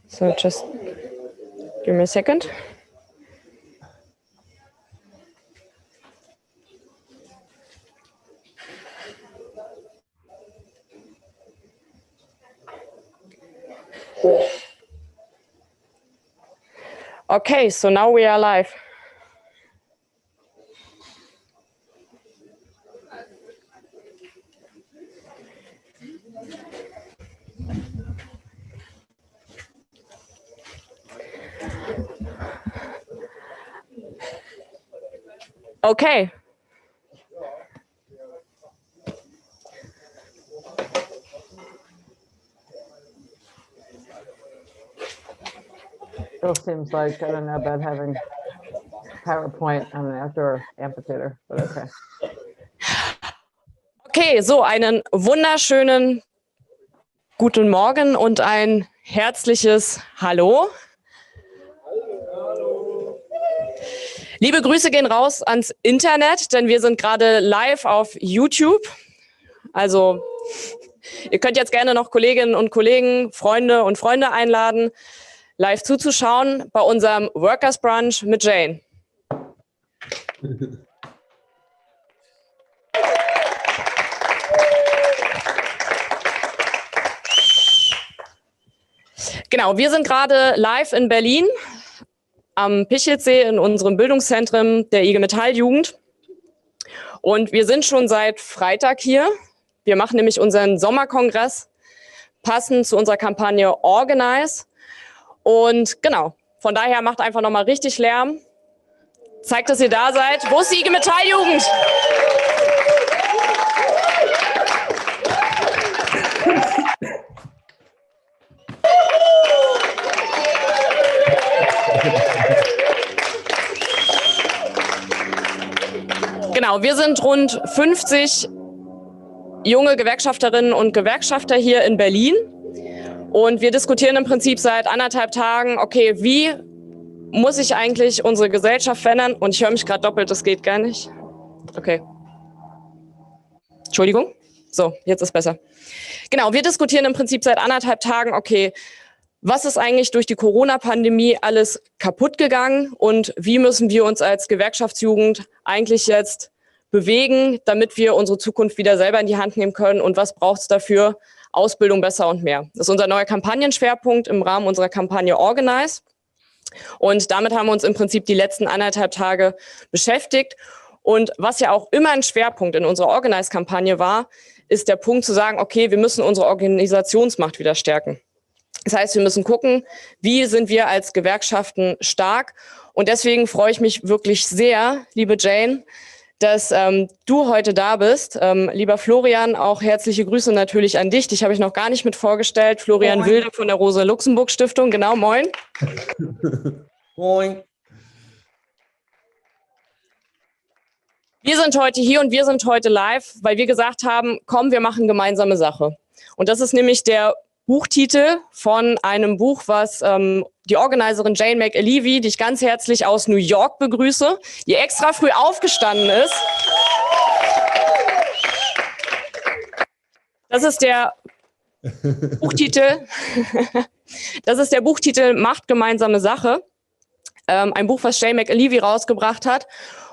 So just give me a second. Okay, so now we are live. Okay. Still seems like, I don't know about having PowerPoint on an outdoor amphitheater, but okay. Okay, so einen wunderschönen guten Morgen und ein herzliches Hallo. Liebe Grüße gehen raus ans Internet, denn wir sind gerade live auf YouTube. Also ihr könnt jetzt gerne noch Kolleginnen und Kollegen, Freunde und Freunde einladen, live zuzuschauen bei unserem Workers Brunch mit Jane. Genau, wir sind gerade live in Berlin am Pichelsee in unserem Bildungszentrum der IG Metall-Jugend. Und wir sind schon seit Freitag hier. Wir machen nämlich unseren Sommerkongress passend zu unserer Kampagne Organize. Und genau, von daher macht einfach nochmal richtig Lärm. Zeigt, dass ihr da seid. Wo ist die IG Metall-Jugend? Genau, wir sind rund 50 junge Gewerkschafterinnen und Gewerkschafter hier in Berlin. Und wir diskutieren im Prinzip seit 1,5 Tagen, okay, wie muss sich eigentlich unsere Gesellschaft verändern? Und ich höre mich gerade doppelt, das geht gar nicht. Okay. Entschuldigung. So, jetzt ist besser. Genau, wir diskutieren im Prinzip seit 1,5 Tagen, okay, was ist eigentlich durch die Corona-Pandemie alles kaputt gegangen und wie müssen wir uns als Gewerkschaftsjugend eigentlich jetzt bewegen, damit wir unsere Zukunft wieder selber in die Hand nehmen können und was braucht es dafür? Ausbildung besser und mehr. Das ist unser neuer Kampagnenschwerpunkt im Rahmen unserer Kampagne Organize. Und damit haben wir uns im Prinzip die letzten 1,5 Tage beschäftigt. Und was ja auch immer ein Schwerpunkt in unserer Organize-Kampagne war, ist der Punkt zu sagen, okay, wir müssen unsere Organisationsmacht wieder stärken. Das heißt, wir müssen gucken, wie sind wir als Gewerkschaften stark. Und deswegen freue ich mich wirklich sehr, liebe Jane, dass du heute da bist. Lieber Florian, auch herzliche Grüße natürlich an dich. Dich habe ich noch gar nicht mit vorgestellt. Florian Moin. Wilde von der Rosa-Luxemburg-Stiftung. Genau, moin. Moin. Wir sind heute hier und wir sind heute live, weil wir gesagt haben, komm, wir machen gemeinsame Sache. Und das ist nämlich der Buchtitel von einem Buch, was die Organiserin Jane McAlevey, die ich ganz herzlich aus New York begrüße, die extra früh aufgestanden ist. Das ist der Buchtitel. Das ist der Buchtitel Macht, gemeinsame Sache. Ein Buch, was Jane McAlevey rausgebracht hat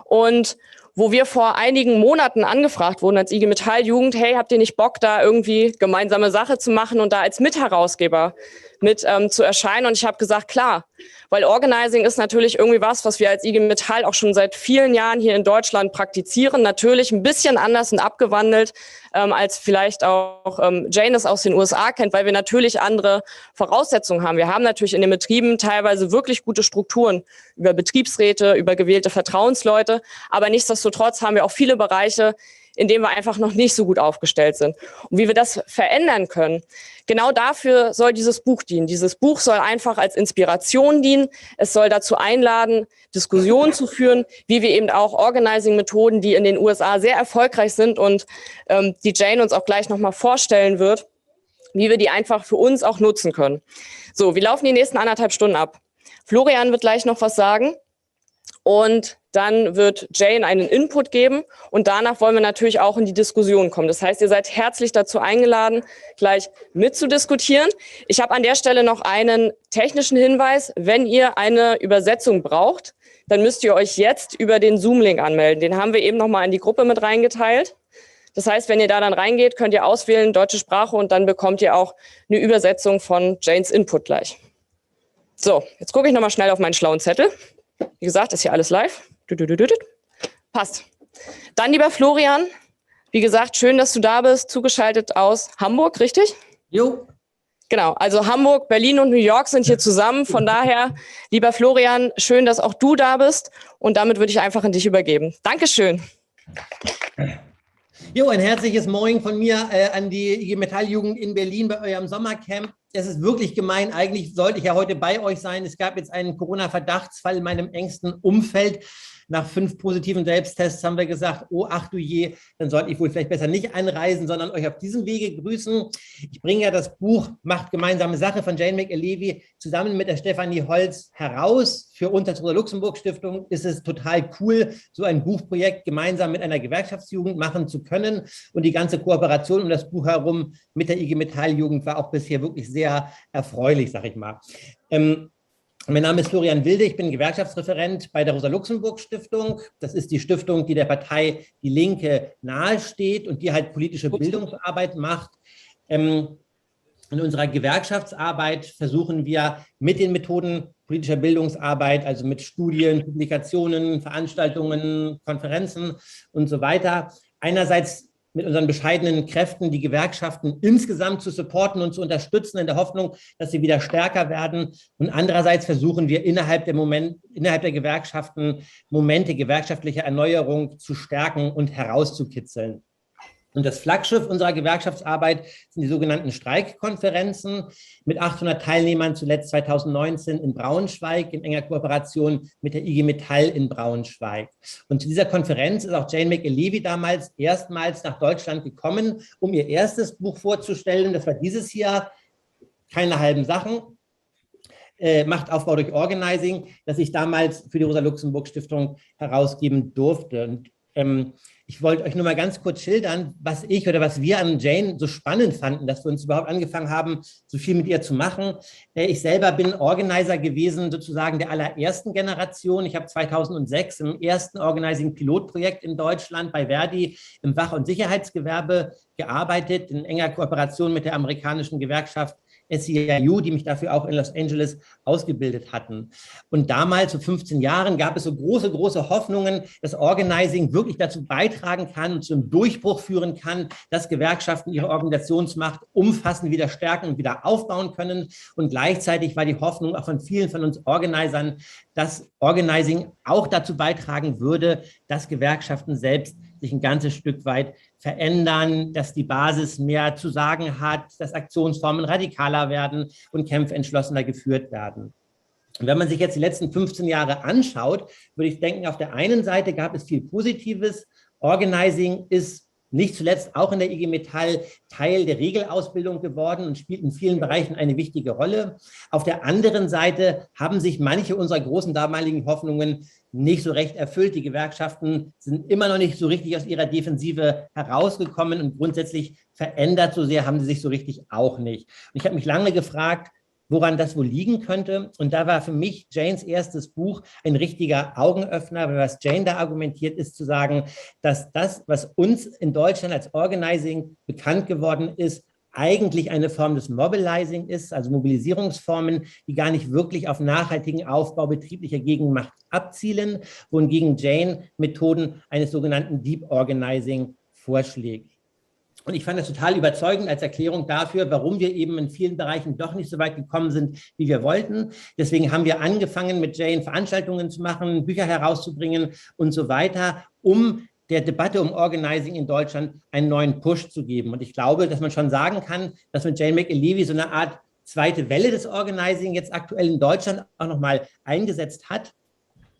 und wo wir vor einigen Monaten angefragt wurden als IG Metall-Jugend, hey, habt ihr nicht Bock, da irgendwie gemeinsame Sache zu machen und da als Mitherausgeber mit zu erscheinen? Und ich habe gesagt, klar, weil Organizing ist natürlich irgendwie was wir als IG Metall auch schon seit vielen Jahren hier in Deutschland praktizieren. Natürlich ein bisschen anders und abgewandelt, als vielleicht auch Jane es aus den USA kennt, weil wir natürlich andere Voraussetzungen haben. Wir haben natürlich in den Betrieben teilweise wirklich gute Strukturen über Betriebsräte, über gewählte Vertrauensleute, aber nichtsdestotrotz haben wir auch viele Bereiche, in denen wir einfach noch nicht so gut aufgestellt sind. Und wie wir das verändern können, genau dafür soll dieses Buch dienen. Dieses Buch soll einfach als Inspiration dienen. Es soll dazu einladen, Diskussionen zu führen, wie wir eben auch Organizing-Methoden, die in den USA sehr erfolgreich sind und die Jane uns auch gleich nochmal vorstellen wird, wie wir die einfach für uns auch nutzen können. So, wir laufen die nächsten 1,5 Stunden ab. Florian wird gleich noch was sagen. Und dann wird Jane einen Input geben und danach wollen wir natürlich auch in die Diskussion kommen. Das heißt, ihr seid herzlich dazu eingeladen, gleich mitzudiskutieren. Ich habe an der Stelle noch einen technischen Hinweis. Wenn ihr eine Übersetzung braucht, dann müsst ihr euch jetzt über den Zoom-Link anmelden. Den haben wir eben nochmal in die Gruppe mit reingeteilt. Das heißt, wenn ihr da dann reingeht, könnt ihr auswählen deutsche Sprache und dann bekommt ihr auch eine Übersetzung von Janes Input gleich. So, jetzt gucke ich nochmal schnell auf meinen schlauen Zettel. Wie gesagt, ist hier alles live. Passt. Dann, lieber Florian, wie gesagt, schön, dass du da bist, zugeschaltet aus Hamburg, richtig? Jo. Genau, also Hamburg, Berlin und New York sind hier zusammen. Von daher, lieber Florian, schön, dass auch du da bist. Und damit würde ich einfach an dich übergeben. Dankeschön. Jo, ein herzliches Moin von mir an die IG Metall-Jugend in Berlin bei eurem Sommercamp. Es ist wirklich gemein, eigentlich sollte ich ja heute bei euch sein. Es gab jetzt einen Corona-Verdachtsfall in meinem engsten Umfeld. Nach 5 positiven Selbsttests haben wir gesagt, oh ach du je, dann sollte ich wohl vielleicht besser nicht anreisen, sondern euch auf diesem Wege grüßen. Ich bringe ja das Buch Macht, gemeinsame Sache von Jane McAlevey zusammen mit der Stefanie Holz heraus. Für uns als Rosa-Luxemburg-Stiftung ist es total cool, so ein Buchprojekt gemeinsam mit einer Gewerkschaftsjugend machen zu können. Und die ganze Kooperation um das Buch herum mit der IG Metall-Jugend war auch bisher wirklich sehr erfreulich, sag ich mal. Mein Name ist Florian Wilde, ich bin Gewerkschaftsreferent bei der Rosa-Luxemburg-Stiftung. Das ist die Stiftung, die der Partei Die Linke nahesteht und die halt politische Bildungsarbeit macht. In unserer Gewerkschaftsarbeit versuchen wir mit den Methoden politischer Bildungsarbeit, also mit Studien, Publikationen, Veranstaltungen, Konferenzen und so weiter, einerseits mit unseren bescheidenen Kräften die Gewerkschaften insgesamt zu supporten und zu unterstützen in der Hoffnung, dass sie wieder stärker werden. Und andererseits versuchen wir innerhalb der Gewerkschaften Momente gewerkschaftlicher Erneuerung zu stärken und herauszukitzeln. Und das Flaggschiff unserer Gewerkschaftsarbeit sind die sogenannten Streikkonferenzen mit 800 Teilnehmern, zuletzt 2019 in Braunschweig, in enger Kooperation mit der IG Metall in Braunschweig. Und zu dieser Konferenz ist auch Jane McAlevey damals erstmals nach Deutschland gekommen, um ihr erstes Buch vorzustellen. Das war dieses Jahr, keine halben Sachen. Macht Aufbau durch Organizing, das ich damals für die Rosa-Luxemburg-Stiftung herausgeben durfte. Und ich wollte euch nur mal ganz kurz schildern, was wir an Jane so spannend fanden, dass wir uns überhaupt angefangen haben, so viel mit ihr zu machen. Ich selber bin Organizer gewesen, sozusagen der allerersten Generation. Ich habe 2006 im ersten Organizing-Pilotprojekt in Deutschland bei Verdi im Wach- und Sicherheitsgewerbe gearbeitet, in enger Kooperation mit der amerikanischen Gewerkschaft SEIU, die mich dafür auch in Los Angeles ausgebildet hatten. Und damals, vor 15 Jahren, gab es so große Hoffnungen, dass Organizing wirklich dazu beitragen kann und zum Durchbruch führen kann, dass Gewerkschaften ihre Organisationsmacht umfassend wieder stärken und wieder aufbauen können. Und gleichzeitig war die Hoffnung auch von vielen von uns Organisern, dass Organizing auch dazu beitragen würde, dass Gewerkschaften selbst sich ein ganzes Stück weit verändern, dass die Basis mehr zu sagen hat, dass Aktionsformen radikaler werden und Kämpfe entschlossener geführt werden. Und wenn man sich jetzt die letzten 15 Jahre anschaut, würde ich denken, auf der einen Seite gab es viel Positives. Organizing ist nicht zuletzt auch in der IG Metall Teil der Regelausbildung geworden und spielt in vielen Bereichen eine wichtige Rolle. Auf der anderen Seite haben sich manche unserer großen damaligen Hoffnungen nicht so recht erfüllt. Die Gewerkschaften sind immer noch nicht so richtig aus ihrer Defensive herausgekommen und grundsätzlich verändert so sehr haben sie sich so richtig auch nicht. Und ich habe mich lange gefragt, woran das wohl liegen könnte. Und da war für mich Janes erstes Buch ein richtiger Augenöffner, weil was Jane da argumentiert, ist zu sagen, dass das, was uns in Deutschland als Organizing bekannt geworden ist, eigentlich eine Form des Mobilizing ist, also Mobilisierungsformen, die gar nicht wirklich auf nachhaltigen Aufbau betrieblicher Gegenmacht abzielen, wohingegen Jane Methoden eines sogenannten Deep Organizing vorschlägt. Und ich fand das total überzeugend als Erklärung dafür, warum wir eben in vielen Bereichen doch nicht so weit gekommen sind, wie wir wollten. Deswegen haben wir angefangen, mit Jane Veranstaltungen zu machen, Bücher herauszubringen und so weiter, um der Debatte um Organizing in Deutschland einen neuen Push zu geben. Und ich glaube, dass man schon sagen kann, dass mit Jane McAlevey so eine Art zweite Welle des Organizing jetzt aktuell in Deutschland auch nochmal eingesetzt hat.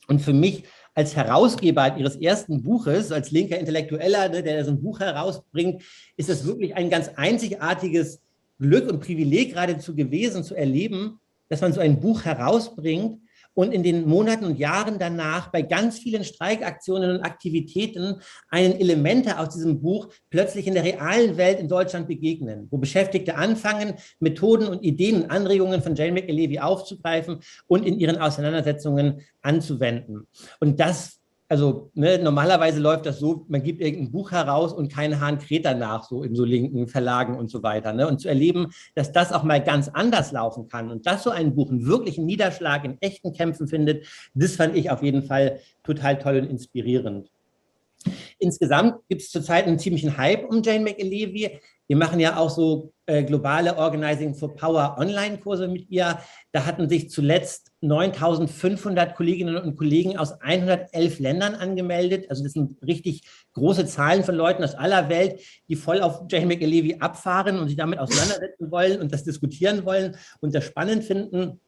Und für mich als Herausgeber ihres ersten Buches, als linker Intellektueller, der so ein Buch herausbringt, ist es wirklich ein ganz einzigartiges Glück und Privileg geradezu gewesen, zu erleben, dass man so ein Buch herausbringt und in den Monaten und Jahren danach bei ganz vielen Streikaktionen und Aktivitäten einen Elemente aus diesem Buch plötzlich in der realen Welt in Deutschland begegnen, wo Beschäftigte anfangen, Methoden und Ideen und Anregungen von Jane McAlevey aufzugreifen und in ihren Auseinandersetzungen anzuwenden. Und das, also normalerweise läuft das so, man gibt irgendein Buch heraus und kein Hahn kräht danach, so in so linken Verlagen und so weiter. Und zu erleben, dass das auch mal ganz anders laufen kann und dass so ein Buch einen wirklichen Niederschlag in echten Kämpfen findet, das fand ich auf jeden Fall total toll und inspirierend. Insgesamt gibt es zurzeit einen ziemlichen Hype um Jane McAlevey. Wir machen ja auch so globale Organizing for Power Online-Kurse mit ihr. Da hatten sich zuletzt 9.500 Kolleginnen und Kollegen aus 111 Ländern angemeldet. Also das sind richtig große Zahlen von Leuten aus aller Welt, die voll auf Jane McAlevey abfahren und sich damit auseinandersetzen wollen und das diskutieren wollen und das spannend finden.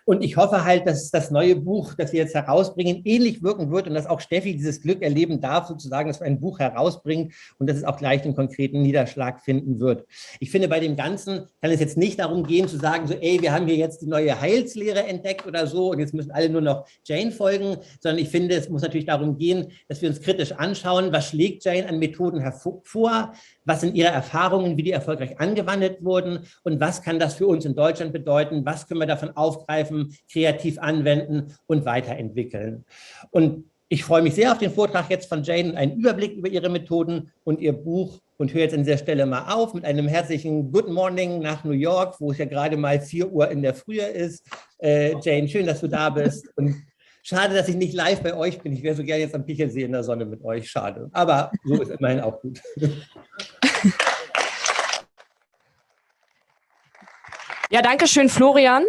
Und ich hoffe halt, dass das neue Buch, das wir jetzt herausbringen, ähnlich wirken wird und dass auch Steffi dieses Glück erleben darf, sozusagen, dass wir ein Buch herausbringen und dass es auch gleich einen konkreten Niederschlag finden wird. Ich finde, bei dem Ganzen kann es jetzt nicht darum gehen, zu sagen, so, ey, wir haben hier jetzt die neue Heilslehre entdeckt oder so und jetzt müssen alle nur noch Jane folgen, sondern ich finde, es muss natürlich darum gehen, dass wir uns kritisch anschauen, was schlägt Jane an Methoden hervor, was sind ihre Erfahrungen, wie die erfolgreich angewandt wurden und was kann das für uns in Deutschland bedeuten, was können wir davon aufgreifen, kreativ anwenden und weiterentwickeln. Und ich freue mich sehr auf den Vortrag jetzt von Jane, einen Überblick über ihre Methoden und ihr Buch und höre jetzt an dieser Stelle mal auf mit einem herzlichen Good Morning nach New York, wo es ja gerade mal 4 Uhr in der Früh ist. Jane, schön, dass du da bist und schade, dass ich nicht live bei euch bin. Ich wäre so gerne jetzt am Pichelsee in der Sonne mit euch, schade. Aber so ist immerhin auch gut. Ja, danke schön, Florian.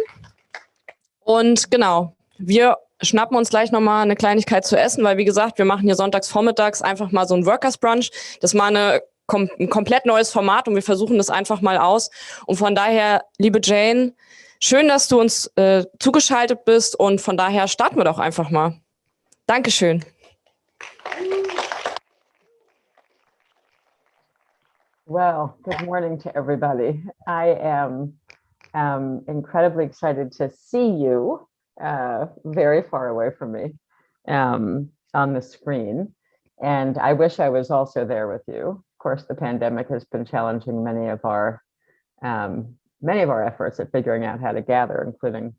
Und genau, wir schnappen uns gleich nochmal eine Kleinigkeit zu essen, weil wie gesagt, wir machen hier sonntags vormittags einfach mal so ein Workers Brunch. Das ist mal ein komplett neues Format und wir versuchen das einfach mal aus. Und von daher, liebe Jane, schön, dass du uns zugeschaltet bist und von daher starten wir doch einfach mal. Dankeschön. Well, good morning to everybody. I am incredibly excited to see you very far away from me on the screen. And I wish I was also there with you. Of course, the pandemic has been challenging many of our efforts at figuring out how to gather, including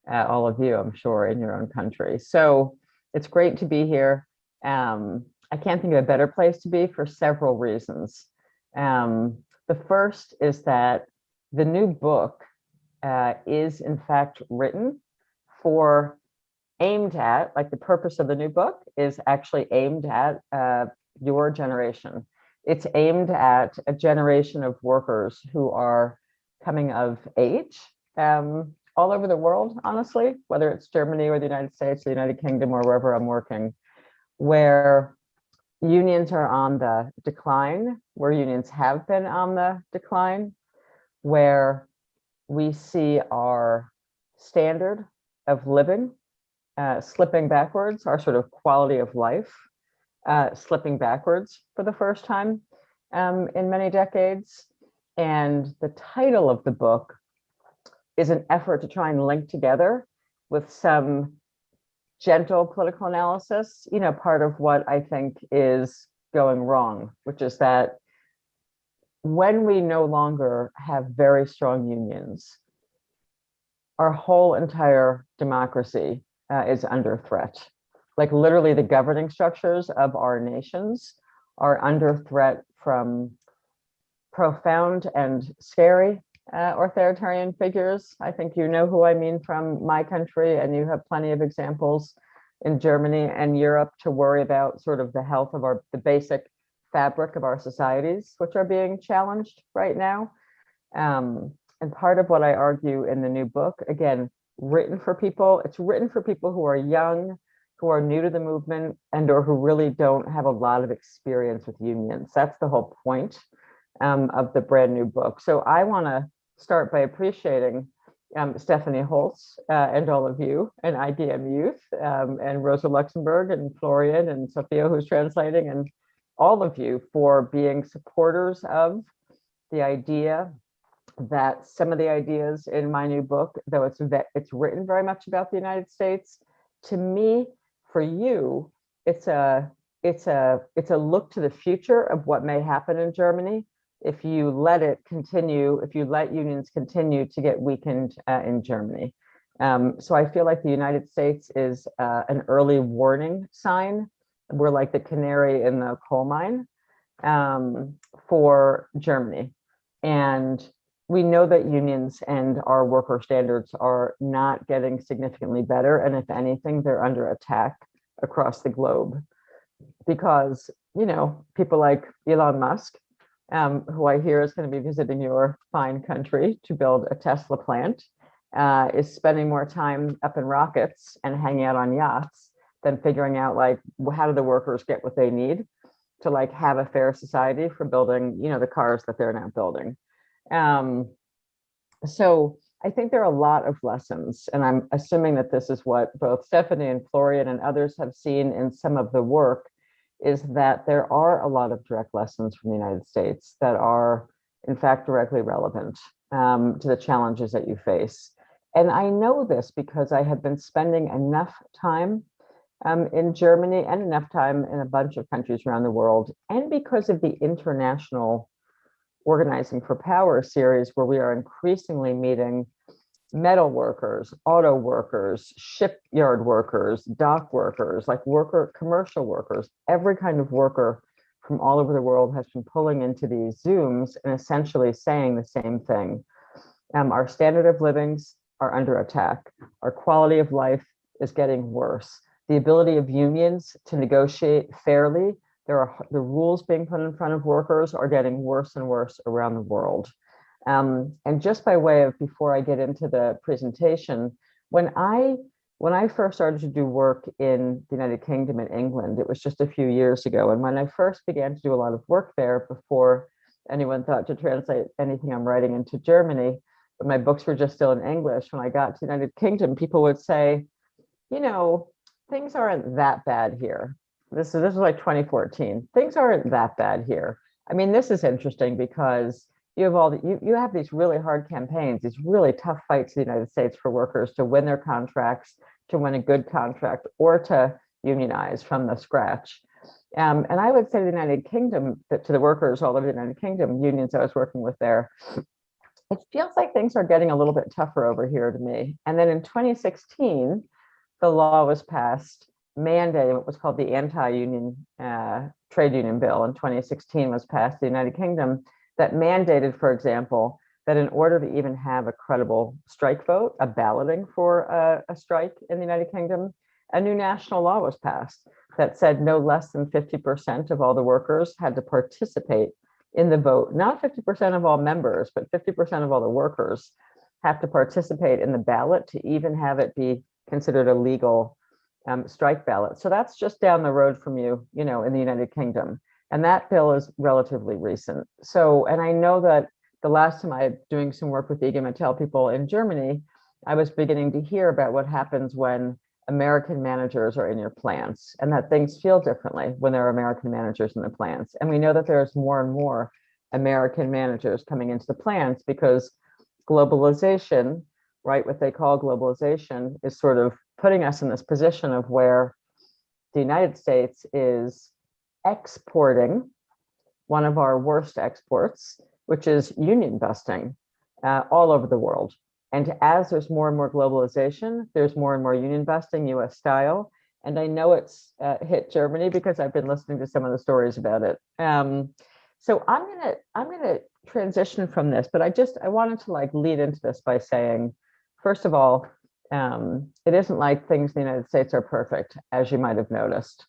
all of you, I'm sure, in your own country. So it's great to be here. I can't think of a better place to be for several reasons. The first is that the new book is in fact written aimed at, like the purpose of the new book is actually aimed at your generation. It's aimed at a generation of workers who are coming of age all over the world, honestly, whether it's Germany or the United States, the United Kingdom, or wherever I'm working, where unions are on the decline, where unions have been on the decline, where we see our standard of living slipping backwards, our sort of quality of life slipping backwards for the first time in many decades. And the title of the book is an effort to try and link together with some gentle political analysis, part of what I think is going wrong, which is that when we no longer have very strong unions, our whole entire democracy is under threat. Like literally the governing structures of our nations are under threat from profound and scary authoritarian figures. I think you know who I mean from my country, and you have plenty of examples in Germany and Europe to worry about sort of the health of the basic fabric of our societies, which are being challenged right now. And part of what I argue in the new book, again, written for people, it's written for people who are young, who are new to the movement, and or who really don't have a lot of experience with unions. That's the whole point of the brand new book. So I want to start by appreciating Stephanie Holtz and all of you and IBM Youth and Rosa Luxemburg and Florian and Sophia, who's translating, and all of you for being supporters of the idea that some of the ideas in my new book, though it's written very much about the United States, to me, for you, it's a look to the future of what may happen in Germany if you let it continue, if you let unions continue to get weakened in Germany. So I feel like the United States is an early warning sign. We're like the canary in the coal mine for Germany. And we know that unions and our worker standards are not getting significantly better. And if anything, they're under attack across the globe because, you know, people like Elon Musk, who I hear is going to be visiting your fine country to build a Tesla plant, is spending more time up in rockets and hanging out on yachts than figuring out, like, how do the workers get what they need to, like, have a fair society for building, you know, the cars that they're now building. So I think there are a lot of lessons, and I'm assuming that this is what both Stephanie and Florian and others have seen in some of the work, is that there are a lot of direct lessons from the United States that are, in fact, directly relevant to the challenges that you face. And I know this because I have been spending enough time in Germany and enough time in a bunch of countries around the world, and because of the international Organizing for Power series, where we are increasingly meeting metal workers, auto workers, shipyard workers, dock workers, like commercial workers, every kind of worker from all over the world has been pulling into these Zooms and essentially saying the same thing. Our standard of livings are under attack. Our quality of life is getting worse. The ability of unions to negotiate fairly, the rules being put in front of workers are getting worse and worse around the world. And just by way of, before I get into the presentation, when I first started to do work in the United Kingdom and England, it was just a few years ago. And when I first began to do a lot of work there, before anyone thought to translate anything I'm writing into Germany, but my books were just still in English, when I got to the United Kingdom, people would say, you know, things aren't that bad here. This is like 2014. Things aren't that bad here. I mean, this is interesting because you have you have these really hard campaigns, these really tough fights in the United States for workers to win their contracts, to win a good contract, or to unionize from the scratch. And I would say the United Kingdom, that to the workers all over the United Kingdom, unions I was working with there, it feels like things are getting a little bit tougher over here to me. And then in 2016, the law was passed mandating what was called the anti-union trade union bill in 2016 was passed in the United Kingdom that mandated, for example, that in order to even have a credible strike vote, a balloting for a strike in the United Kingdom, a new national law was passed that said no less than 50% of all the workers had to participate in the vote. Not 50% of all members, but 50% of all the workers have to participate in the ballot to even have it be considered a legal strike ballot. So that's just down the road from you, you know, in the United Kingdom. And that bill is relatively recent. So, and I know that the last time I was doing some work with IG Metall people in Germany, I was beginning to hear about what happens when American managers are in your plants, and that things feel differently when there are American managers in the plants. And we know that there's more and more American managers coming into the plants because globalization, right, what they call globalization, is sort of putting us in this position of where the United States is exporting one of our worst exports, which is union busting all over the world. And as there's more and more globalization, there's more and more union busting, US style. And I know it's hit Germany because I've been listening to some of the stories about it. So I'm gonna transition from this, but I wanted to, like, lead into this by saying, first of all, it isn't like things in the United States are perfect, as you might have noticed.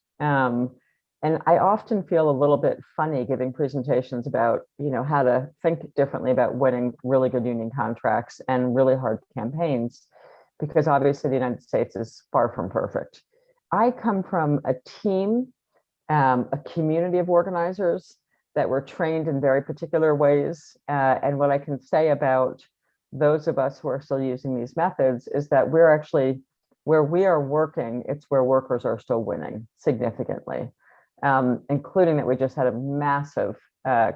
And I often feel a little bit funny giving presentations about, you know, how to think differently about winning really good union contracts and really hard campaigns, because obviously the United States is far from perfect. I come from a team, a community of organizers that were trained in very particular ways. And what I can say about those of us who are still using these methods is that we're actually, where we are working, it's where workers are still winning significantly, including that we just had a massive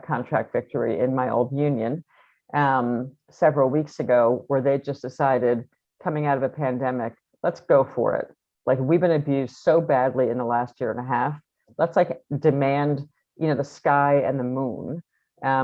contract victory in my old union. several weeks ago, where they just decided, coming out of a pandemic, let's go for it. Like, we've been abused so badly in the last year and a half. Let's like demand, the sky and the moon,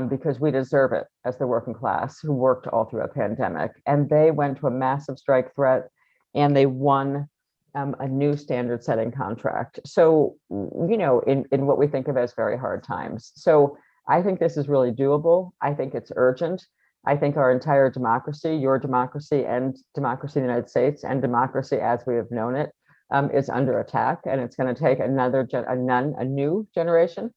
because we deserve it as the working class who worked all through a pandemic. And they went to a massive strike threat, and they won a new standard setting contract. So, in what we think of as very hard times. So I think this is really doable. I think it's urgent. I think our entire democracy, your democracy and democracy in the United States and democracy as we have known it, is under attack. And it's going to take a new generation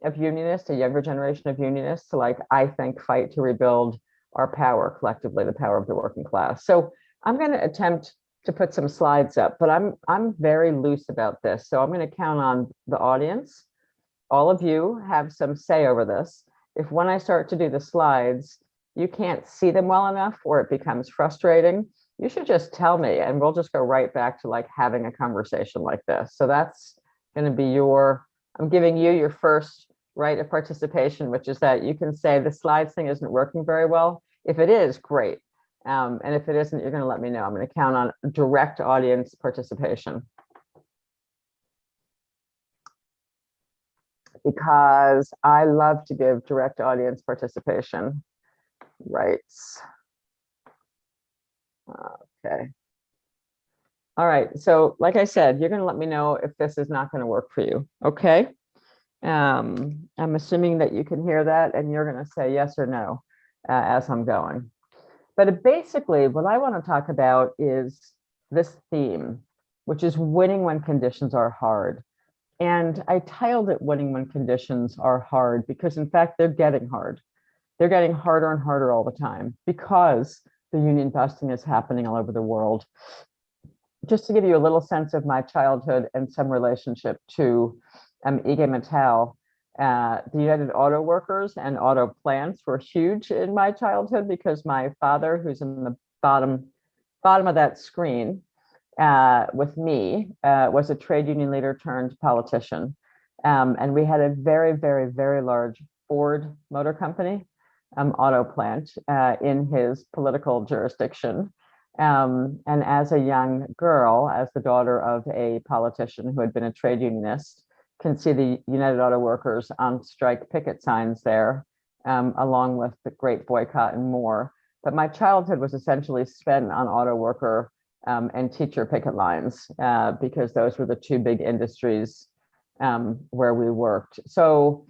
of unionists, a younger generation of unionists to, I think, fight to rebuild our power collectively, the power of the working class. So I'm going to attempt to put some slides up, but I'm very loose about this. So I'm going to count on the audience. All of you have some say over this. If when I start to do the slides, you can't see them well enough or it becomes frustrating, you should just tell me and we'll just go right back to having a conversation like this. So that's going to be I'm giving you your first right of participation, which is that you can say the slides thing isn't working very well. If it is, great. And if it isn't, you're going to let me know. I'm going to count on direct audience participation. Because I love to give direct audience participation. Right. Okay. All right. So like I said, you're going to let me know if this is not going to work for you. Okay. I'm assuming that you can hear that and you're going to say yes or no as I'm going. But basically what I want to talk about is this theme, which is winning when conditions are hard. And I titled it Winning When Conditions Are Hard because in fact, they're getting hard. They're getting harder and harder all the time because the union busting is happening all over the world. Just to give you a little sense of my childhood and some relationship to IG Metall, the United Auto Workers and auto plants were huge in my childhood because my father, who's in the bottom of that screen with me, was a trade union leader turned politician. And we had a very, very, very large Ford Motor Company auto plant in his political jurisdiction. And as a young girl, as the daughter of a politician who had been a trade unionist, can see the United Auto Workers on strike picket signs there, along with the Great Boycott and more. But my childhood was essentially spent on auto worker and teacher picket lines because those were the two big industries where we worked. So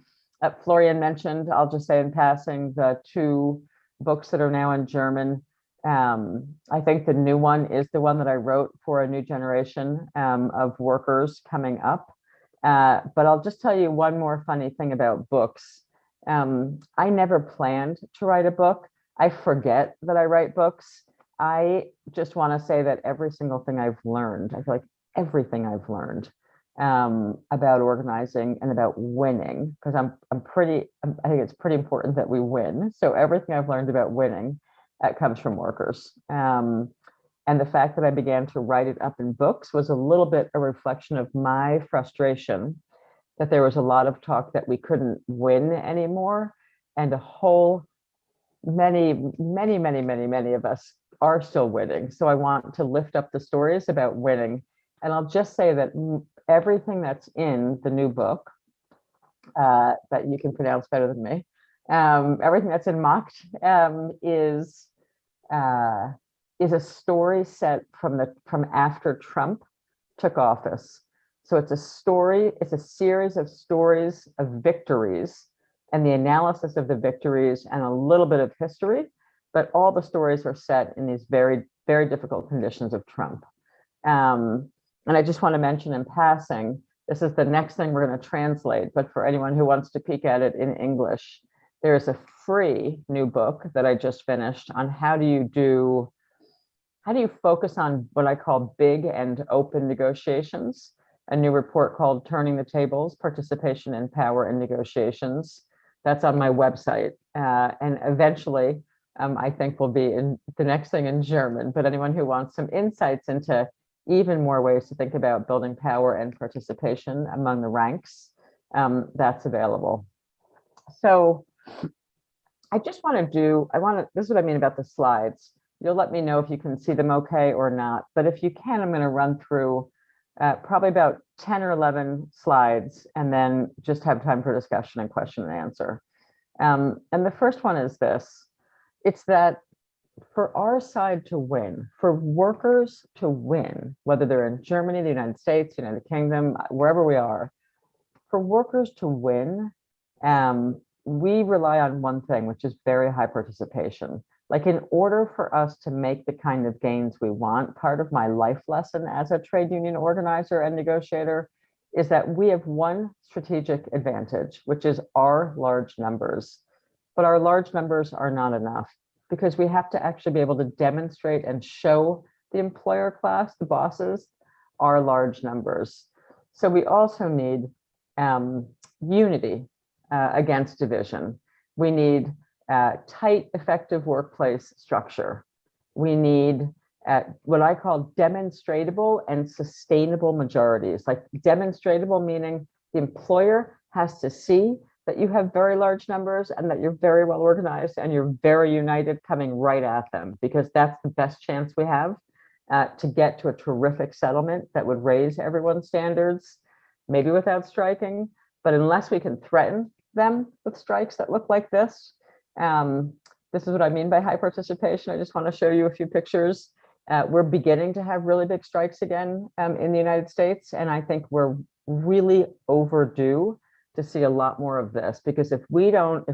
Florian mentioned, I'll just say in passing, the two books that are now in German. I think the new one is the one that I wrote for a new generation of workers coming up. But I'll just tell you one more funny thing about books. I never planned to write a book. I forget that I write books. I just want to say that every single thing I've learned, I feel like everything I've learned about organizing and about winning, because I think it's pretty important that we win. So everything I've learned about winning comes from workers. And the fact that I began to write it up in books was a little bit a reflection of my frustration that there was a lot of talk that we couldn't win anymore. And many of us are still winning. So I want to lift up the stories about winning. And I'll just say that everything that's in the new book that you can pronounce better than me, everything that's in Macht is a story set from after Trump took office. So it's a series of stories of victories and the analysis of the victories and a little bit of history, but all the stories are set in these very, very difficult conditions of Trump. And I just want to mention in passing, this is the next thing we're going to translate, but for anyone who wants to peek at it in English, there's a free new book that I just finished on how do you focus on what I call big and open negotiations, a new report called Turning the Tables, Participation in Power in Negotiations. That's on my website. And eventually, I think will be in the next thing in German, but anyone who wants some insights into even more ways to think about building power and participation among the ranks, that's available. So I just want to this is what I mean about the slides. You'll let me know if you can see them okay or not. But if you can, I'm going to run through probably about 10 or 11 slides and then just have time for discussion and question and answer. And the first one is this. It's that for our side to win, for workers to win, whether they're in Germany, the United States, United Kingdom, wherever we are, for workers to win, we rely on one thing, which is very high participation. Like, in order for us to make the kind of gains we want, part of my life lesson as a trade union organizer and negotiator is that we have one strategic advantage, which is our large numbers. But our large numbers are not enough, because we have to actually be able to demonstrate and show the employer class, the bosses, our large numbers. So we also need unity against division. We need tight, effective workplace structure. We need what I call demonstratable and sustainable majorities. Like, demonstratable meaning the employer has to see that you have very large numbers and that you're very well organized and you're very united coming right at them, because that's the best chance we have to get to a terrific settlement that would raise everyone's standards, maybe without striking. But unless we can threaten them with strikes that look like this is what I mean by high participation. I just want to show you a few pictures. We're beginning to have really big strikes again in the United States, and I think we're really overdue to see a lot more of this, because if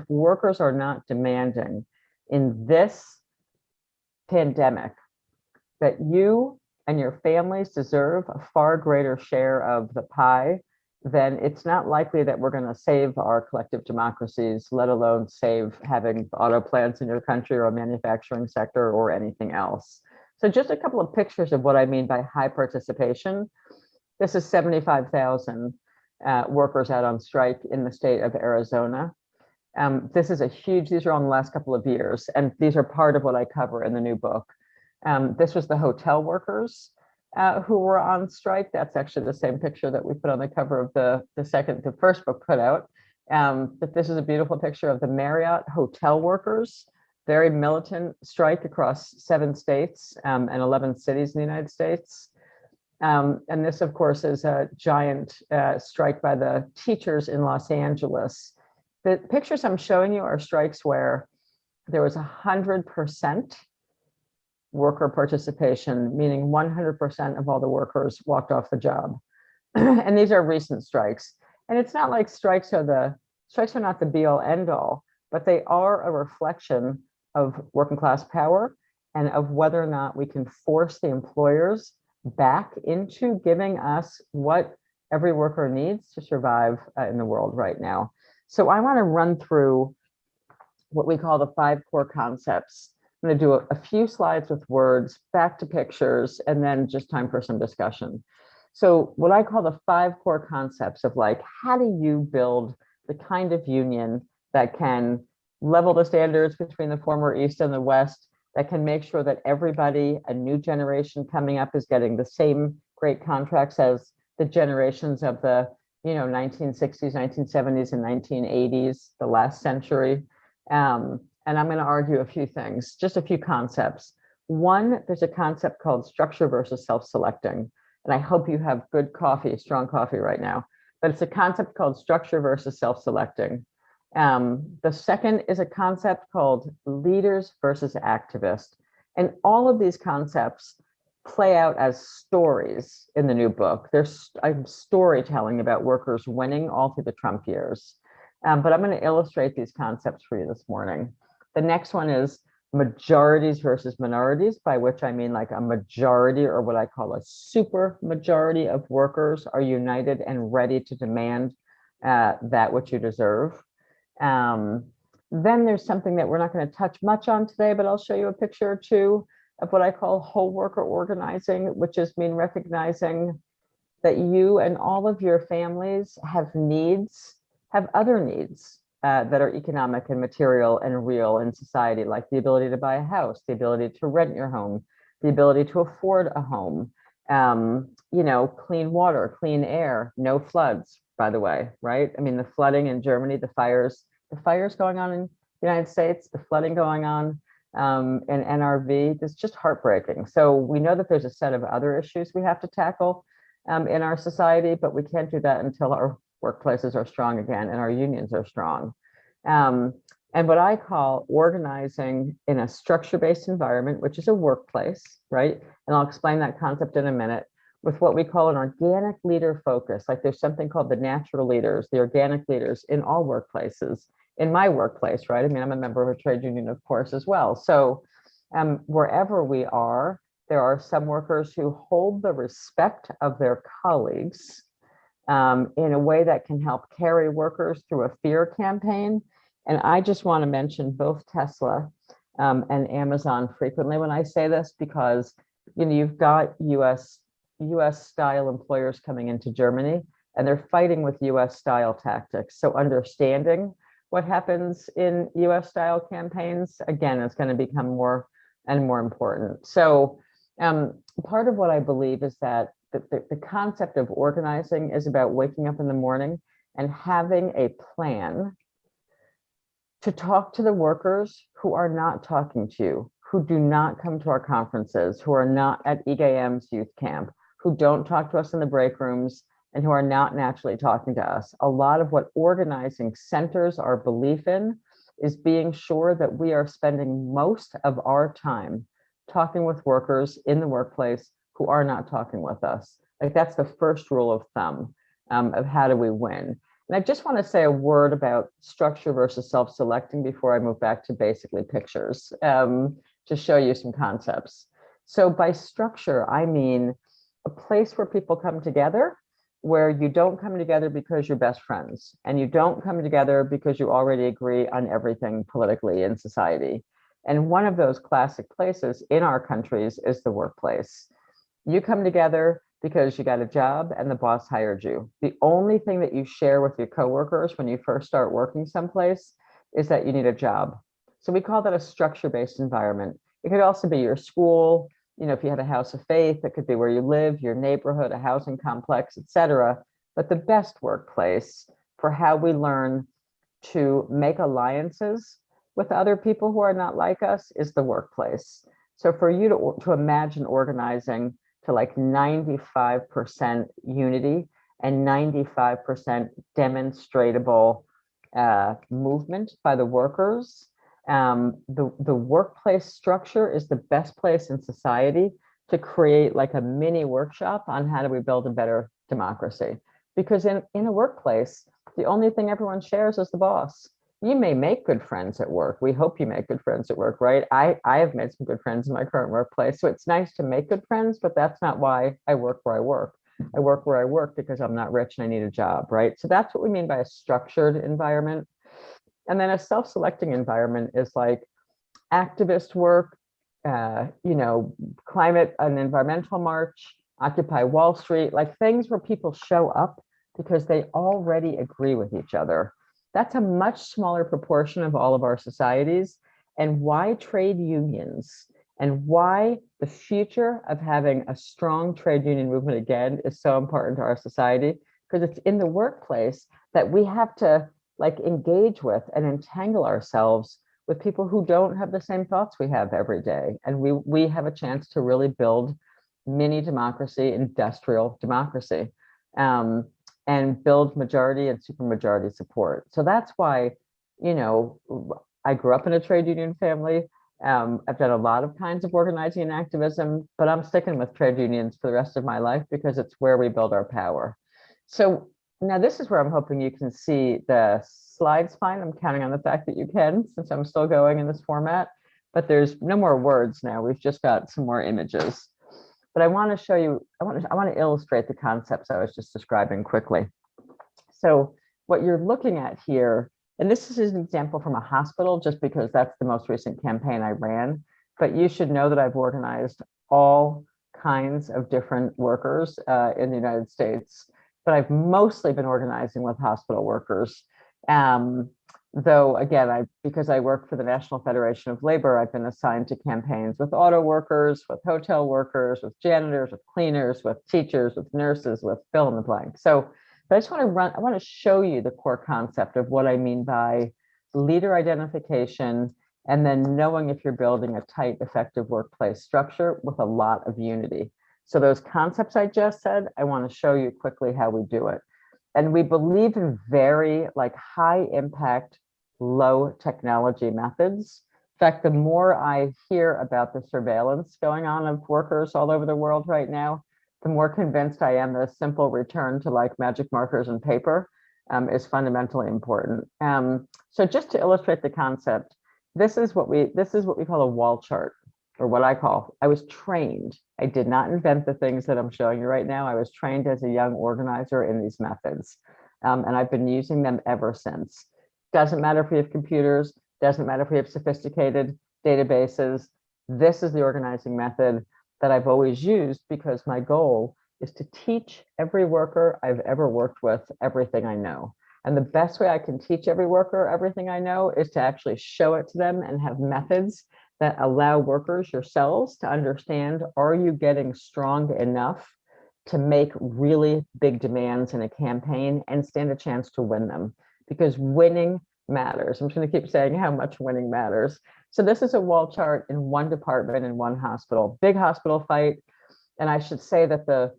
workers are not demanding in this pandemic that you and your families deserve a far greater share of the pie, then it's not likely that we're going to save our collective democracies, let alone save having auto plants in your country or a manufacturing sector or anything else. So just a couple of pictures of what I mean by high participation. This is 75,000 workers out on strike in the state of Arizona. This is these are on the last couple of years, and these are part of what I cover in the new book. This was the hotel workers who were on strike. That's actually the same picture that we put on the cover of the first book put out. But this is a beautiful picture of the Marriott hotel workers, very militant strike across 7 states and 11 cities in the United States. And this, of course, is a giant strike by the teachers in Los Angeles. The pictures I'm showing you are strikes where there was 100% worker participation, meaning 100% of all the workers walked off the job. And these are recent strikes. And it's not like strikes are not the be all end all, but they are a reflection of working class power and of whether or not we can force the employers back into giving us what every worker needs to survive in the world right now. So I want to run through what we call the 5 core concepts. I'm going to do a few slides with words, back to pictures, and then just time for some discussion. So what I call the 5 core concepts of, like, how do you build the kind of union that can level the standards between the former East and the West, that can make sure that everybody, a new generation coming up, is getting the same great contracts as the generations of the 1960s, 1970s, and 1980s, the last century. And I'm going to argue a few things, just a few concepts. One, there's a concept called structure versus self-selecting. And I hope you have good coffee, strong coffee right now. But it's a concept called structure versus self-selecting. The second is a concept called leaders versus activists. And all of these concepts play out as stories in the new book. I'm storytelling about workers winning all through the Trump years. But I'm going to illustrate these concepts for you this morning. The next one is majorities versus minorities, by which I mean like a majority, or what I call a super majority of workers are united and ready to demand that which you deserve. Then there's something that we're not going to touch much on today, but I'll show you a picture or two of what I call whole worker organizing, which is recognizing that you and all of your families have other needs that are economic and material and real in society, like the ability to buy a house, the ability to rent your home, the ability to afford a home, clean water, clean air, no floods, by the way, right? I mean, the flooding in Germany, the fires going on United States, the flooding going on in NRV, it's just heartbreaking. So we know that there's a set of other issues we have to tackle in our society, but we can't do that until our workplaces are strong again and our unions are strong. And what I call organizing in a structure-based environment, which is a workplace, right? And I'll explain that concept in a minute, with what we call an organic leader focus. Like there's something called the natural leaders, the organic leaders in all workplaces. In my workplace, right? I mean, I'm a member of a trade union, of course, as well. So wherever we are, there are some workers who hold the respect of their colleagues in a way that can help carry workers through a fear campaign. And I just want to mention both Tesla and Amazon frequently when I say this, because you've got US style employers coming into Germany, and they're fighting with US style tactics. So understanding what happens in US style campaigns, again, is going to become more and more important. So part of what I believe is that the concept of organizing is about waking up in the morning and having a plan to talk to the workers who are not talking to you, who do not come to our conferences, who are not at EGM's youth camp, who don't talk to us in the break rooms, and who are not naturally talking to us. A lot of what organizing centers our belief in is being sure that we are spending most of our time talking with workers in the workplace who are not talking with us. Like that's the first rule of thumb of how do we win. And I just want to say a word about structure versus self-selecting before I move back to basically pictures to show you some concepts. So by structure, I mean a place where people come together, where you don't come together because you're best friends, and you don't come together because you already agree on everything politically in society. And one of those classic places in our countries is the workplace. You come together because you got a job and the boss hired you. The only thing that you share with your coworkers when you first start working someplace is that you need a job. So we call that a structure-based environment. It could also be your school, if you have a house of faith, it could be where you live, your neighborhood, a housing complex, etc. But the best workplace for how we learn to make alliances with other people who are not like us is the workplace. So for you to imagine organizing to like 95% unity and 95% demonstratable movement by the workers, the workplace structure is the best place in society to create like a mini workshop on how do we build a better democracy. Because in a workplace, the only thing everyone shares is the boss. You may make good friends at work. We hope you make good friends at work, right? I have made some good friends in my current workplace. So it's nice to make good friends, but that's not why I work where I work. I work where I work because I'm not rich and I need a job, right? So that's what we mean by a structured environment. And then a self-selecting environment is like activist work, climate and environmental march, Occupy Wall Street, like things where people show up because they already agree with each other. That's a much smaller proportion of all of our societies, and why trade unions and why the future of having a strong trade union movement again is so important to our society, because it's in the workplace that we have to like engage with and entangle ourselves with people who don't have the same thoughts we have every day. And we have a chance to really build mini democracy, industrial democracy. And build majority and supermajority support. So that's why, I grew up in a trade union family. I've done a lot of kinds of organizing and activism, but I'm sticking with trade unions for the rest of my life because it's where we build our power. So now this is where I'm hoping you can see the slides fine. I'm counting on the fact that you can, since I'm still going in this format, but there's no more words now. We've just got some more images. But I want to show you, I want to illustrate the concepts I was just describing quickly. So what you're looking at here, and this is an example from a hospital, just because that's the most recent campaign I ran, but you should know that I've organized all kinds of different workers in the United States, but I've mostly been organizing with hospital workers. Though again, because I work for the National Federation of Labor, I've been assigned to campaigns with auto workers, with hotel workers, with janitors, with cleaners, with teachers, with nurses, with fill in the blank. So, but I just want to show you the core concept of what I mean by leader identification, and then knowing if you're building a tight, effective workplace structure with a lot of unity. So those concepts I just said, I want to show you quickly how we do it. And we believe in very high impact, low technology methods. In fact, the more I hear about the surveillance going on of workers all over the world right now, the more convinced I am that a simple return to magic markers and paper is fundamentally important. So just to illustrate the concept, this is what we call a wall chart, or what I was trained. I did not invent the things that I'm showing you right now. I was trained as a young organizer in these methods, and I've been using them ever since. Doesn't matter if we have computers, doesn't matter if we have sophisticated databases. This is the organizing method that I've always used, because my goal is to teach every worker I've ever worked with everything I know. And the best way I can teach every worker everything I know is to actually show it to them and have methods that allow workers yourselves to understand, are you getting strong enough to make really big demands in a campaign and stand a chance to win them? Because winning matters. I'm just going to keep saying how much winning matters. So this is a wall chart in one department in one hospital, big hospital fight. And I should say that the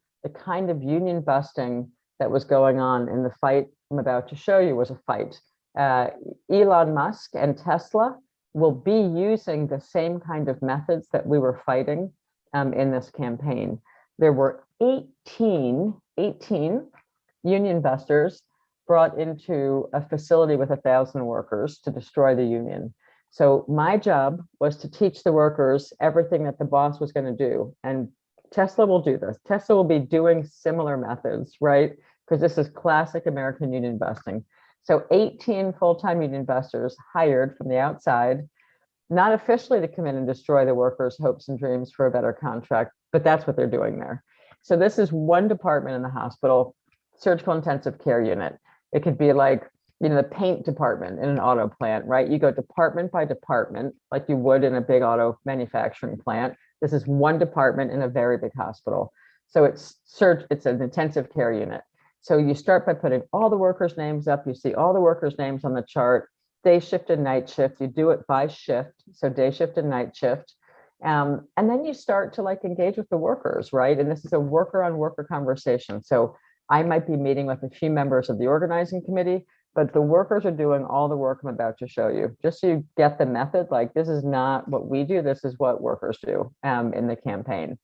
kind of union busting that was going on in the fight I'm about to show you was a fight. Elon Musk and Tesla will be using the same kind of methods that we were fighting in this campaign. There were 18 union busters brought into a facility with 1,000 workers to destroy the union. So my job was to teach the workers everything that the boss was going to do. And Tesla will do this. Tesla will be doing similar methods, right? Because this is classic American union busting. So 18 full-time union busters hired from the outside, not officially to come in and destroy the workers' hopes and dreams for a better contract, but that's what they're doing there. So this is one department in the hospital, surgical intensive care unit. It could be the paint department in an auto plant, right? You go department by department, like you would in a big auto manufacturing plant. This is one department in a very big hospital. So it's an intensive care unit. So you start by putting all the workers' names up. You see all the workers' names on the chart, day shift and night shift. You do it by shift, so day shift and night shift. And then you start to engage with the workers, right? And this is a worker on worker conversation. So I might be meeting with a few members of the organizing committee, but the workers are doing all the work I'm about to show you, just so you get the method. This is not what we do, this is what workers do in the campaign.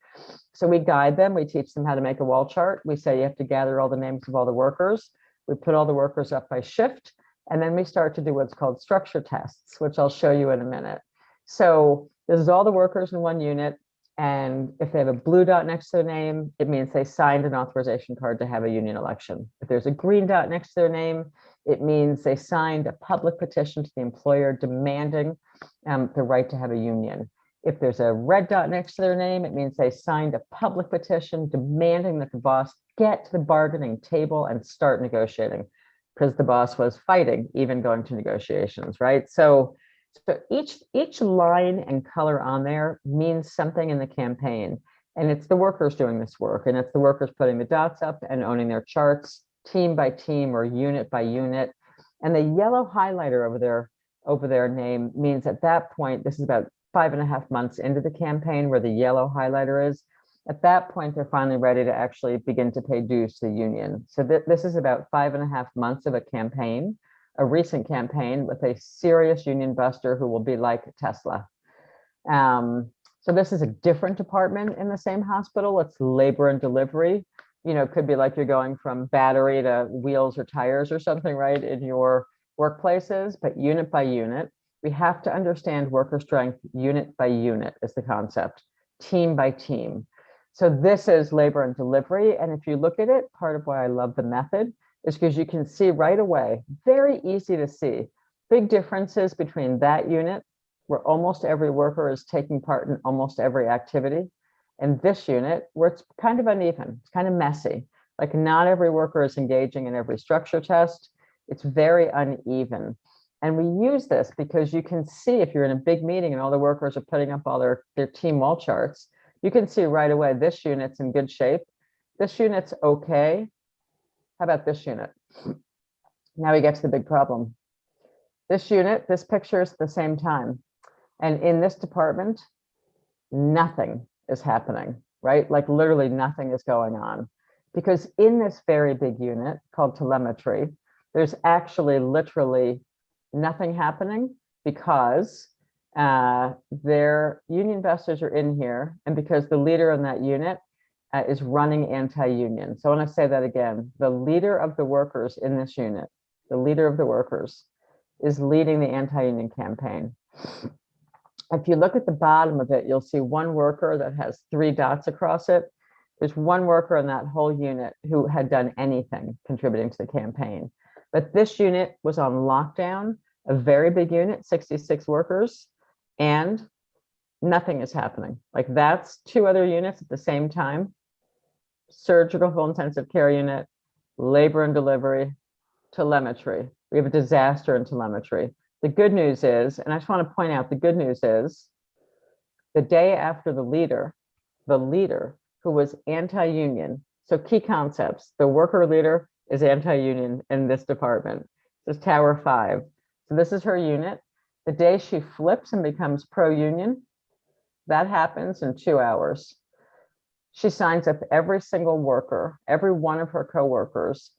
So we guide them, we teach them how to make a wall chart. We say you have to gather all the names of all the workers. We put all the workers up by shift, and then we start to do what's called structure tests, which I'll show you in a minute. So this is all the workers in one unit. And if they have a blue dot next to their name, it means they signed an authorization card to have a union election. If there's a green dot next to their name, it means they signed a public petition to the employer demanding the right to have a union. If there's a red dot next to their name, it means they signed a public petition demanding that the boss get to the bargaining table and start negotiating, because the boss was fighting, even going to negotiations, right? So each line and color on there means something in the campaign, and it's the workers doing this work, and it's the workers putting the dots up and owning their charts, team by team or unit by unit. And the yellow highlighter over their name means at that point, this is about 5.5 months into the campaign where the yellow highlighter is. At that point, they're finally ready to actually begin to pay dues to the union. So this is about 5.5 months of a campaign, a recent campaign with a serious union buster who will be like Tesla. So this is a different department in the same hospital. It's labor and delivery. It could be like you're going from battery to wheels or tires or something, right, in your workplaces, but unit by unit. We have to understand worker strength unit by unit is the concept, team by team. So this is labor and delivery. And if you look at it, part of why I love the method is because you can see right away, very easy to see, big differences between that unit, where almost every worker is taking part in almost every activity, and this unit, where it's kind of uneven, it's kind of messy. Not every worker is engaging in every structure test. It's very uneven. And we use this because you can see, if you're in a big meeting and all the workers are putting up all their team wall charts, you can see right away, this unit's in good shape. This unit's okay. How about this unit? Now we get to the big problem. This unit, this picture is at the same time. And in this department, nothing is happening, right? Like literally nothing is going on. Because in this very big unit called telemetry, there's actually literally nothing happening because their union investors are in here, and because the leader in that unit is running anti-union. So I want to say that again. The leader of the workers in this unit, the leader of the workers, is leading the anti-union campaign. If you look at the bottom of it, you'll see one worker that has 3 dots across it. There's one worker in that whole unit who had done anything contributing to the campaign. But this unit was on lockdown, a very big unit, 66 workers, and nothing is happening. Like that's 2 other units at the same time: surgical full intensive care unit, labor and delivery, telemetry. We have a disaster in telemetry. The good news is, and I just want to point out, the good news is the day after the leader who was anti-union. So key concepts: the worker leader is anti-union in this department. This is Tower 5. So this is her unit. The day she flips and becomes pro-union, that happens in 2 hours. She signs up every single worker, every one of her coworkers,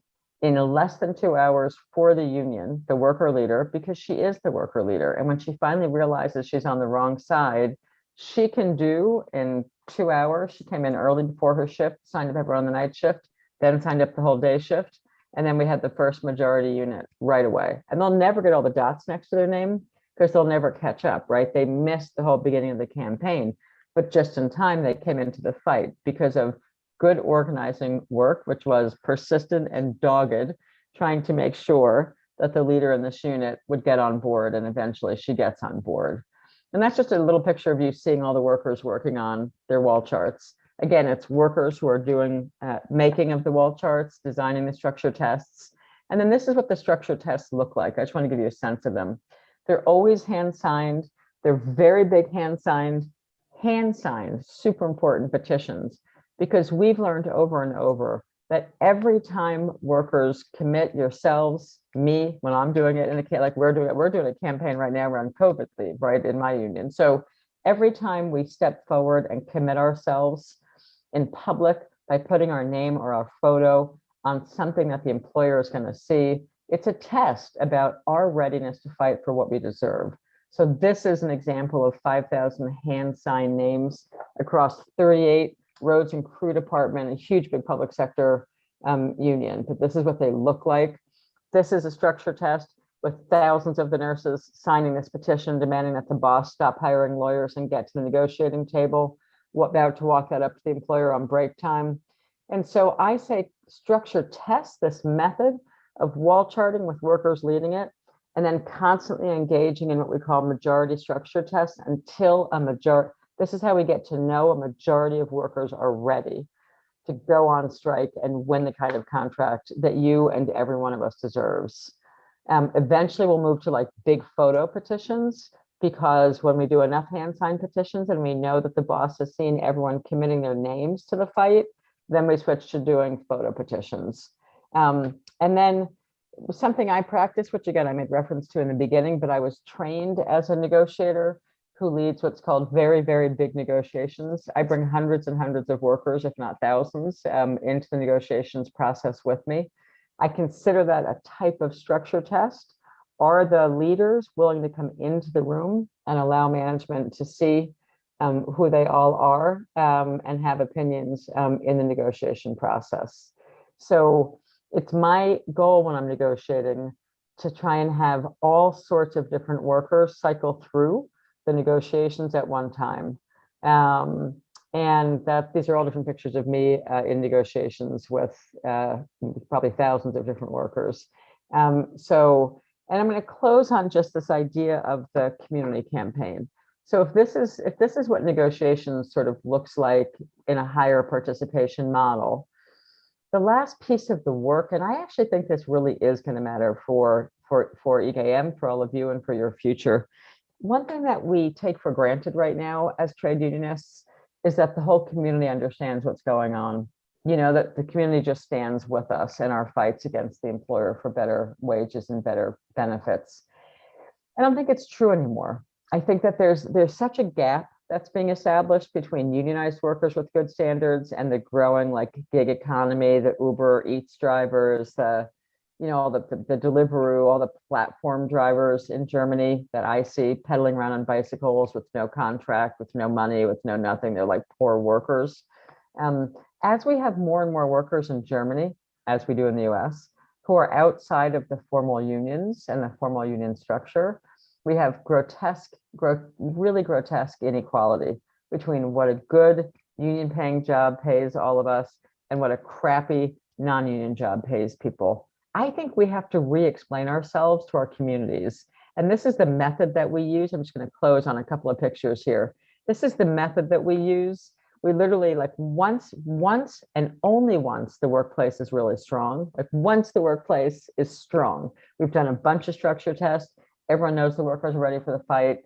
in less than 2 hours for the union, the worker leader, because she is the worker leader. And when she finally realizes she's on the wrong side, she can do in 2 hours. She came in early before her shift, signed up everyone on the night shift, then signed up the whole day shift. And then we had the first majority unit right away. And they'll never get all the dots next to their name because they'll never catch up, right? They missed the whole beginning of the campaign, but just in time, they came into the fight because of good organizing work, which was persistent and dogged, trying to make sure that the leader in this unit would get on board, and eventually she gets on board. And that's just a little picture of you seeing all the workers working on their wall charts. Again, it's workers who are doing making of the wall charts, designing the structure tests. And then this is what the structure tests look like. I just want to give you a sense of them. They're always hand-signed. They're very big hand-signed, super important petitions, because we've learned over and over that every time workers commit, yourselves, me, when I'm doing it in a like we're doing a campaign right now around COVID leave, right, in my union. So every time we step forward and commit ourselves in public by putting our name or our photo on something that the employer is going to see, it's a test about our readiness to fight for what we deserve. So this is an example of 5,000 hand-signed names across 38 roads and crew department, a huge big public sector union. But this is what they look like. This is a structure test with thousands of the nurses signing this petition, demanding that the boss stop hiring lawyers and get to the negotiating table, about to walk that up to the employer on break time. And so I say structure test this method of wall charting with workers leading it, and then constantly engaging in what we call majority structure tests until a majority. This is how we get to know a majority of workers are ready to go on strike and win the kind of contract that you and every one of us deserves. Eventually, we'll move to like big photo petitions, because when we do enough hand-signed petitions and we know that the boss has seen everyone committing their names to the fight, then we switch to doing photo petitions. And then something I practice, which again, I made reference to in the beginning, but I was trained as a negotiator who leads what's called very, very big negotiations. I bring hundreds and hundreds of workers, if not thousands, into the negotiations process with me. I consider that a type of structure test. Are the leaders willing to come into the room and allow management to see who they all are and have opinions in the negotiation process? So it's my goal when I'm negotiating to try and have all sorts of different workers cycle through the negotiations at one time. And that these are all different pictures of me in negotiations with probably thousands of different workers. And I'm going to close on just this idea of the community campaign. So if this is what negotiations sort of looks like in a higher participation model, the last piece of the work, and I actually think this really is going to matter for EKM, for all of you, and for your future. One thing that we take for granted right now as trade unionists is that the whole community understands what's going on. You know, that the community just stands with us in our fights against the employer for better wages and better benefits. I don't think it's true anymore. I think that there's such a gap that's being established between unionized workers with good standards and the growing like gig economy, the Uber Eats drivers, the Deliveroo, all the platform drivers in Germany that I see pedaling around on bicycles with no contract, with no money, with no nothing. They're like poor workers. As we have more and more workers in Germany, as we do in the US, who are outside of the formal unions and the formal union structure, we have really grotesque inequality between what a good union paying job pays all of us and what a crappy non-union job pays people. I think we have to re-explain ourselves to our communities. And this is the method that we use. I'm just going to close on a couple of pictures here. This is the method that we use. We literally like once and only once the workplace is really strong. Like once the workplace is strong, we've done a bunch of structure tests. Everyone knows the workers are ready for the fight.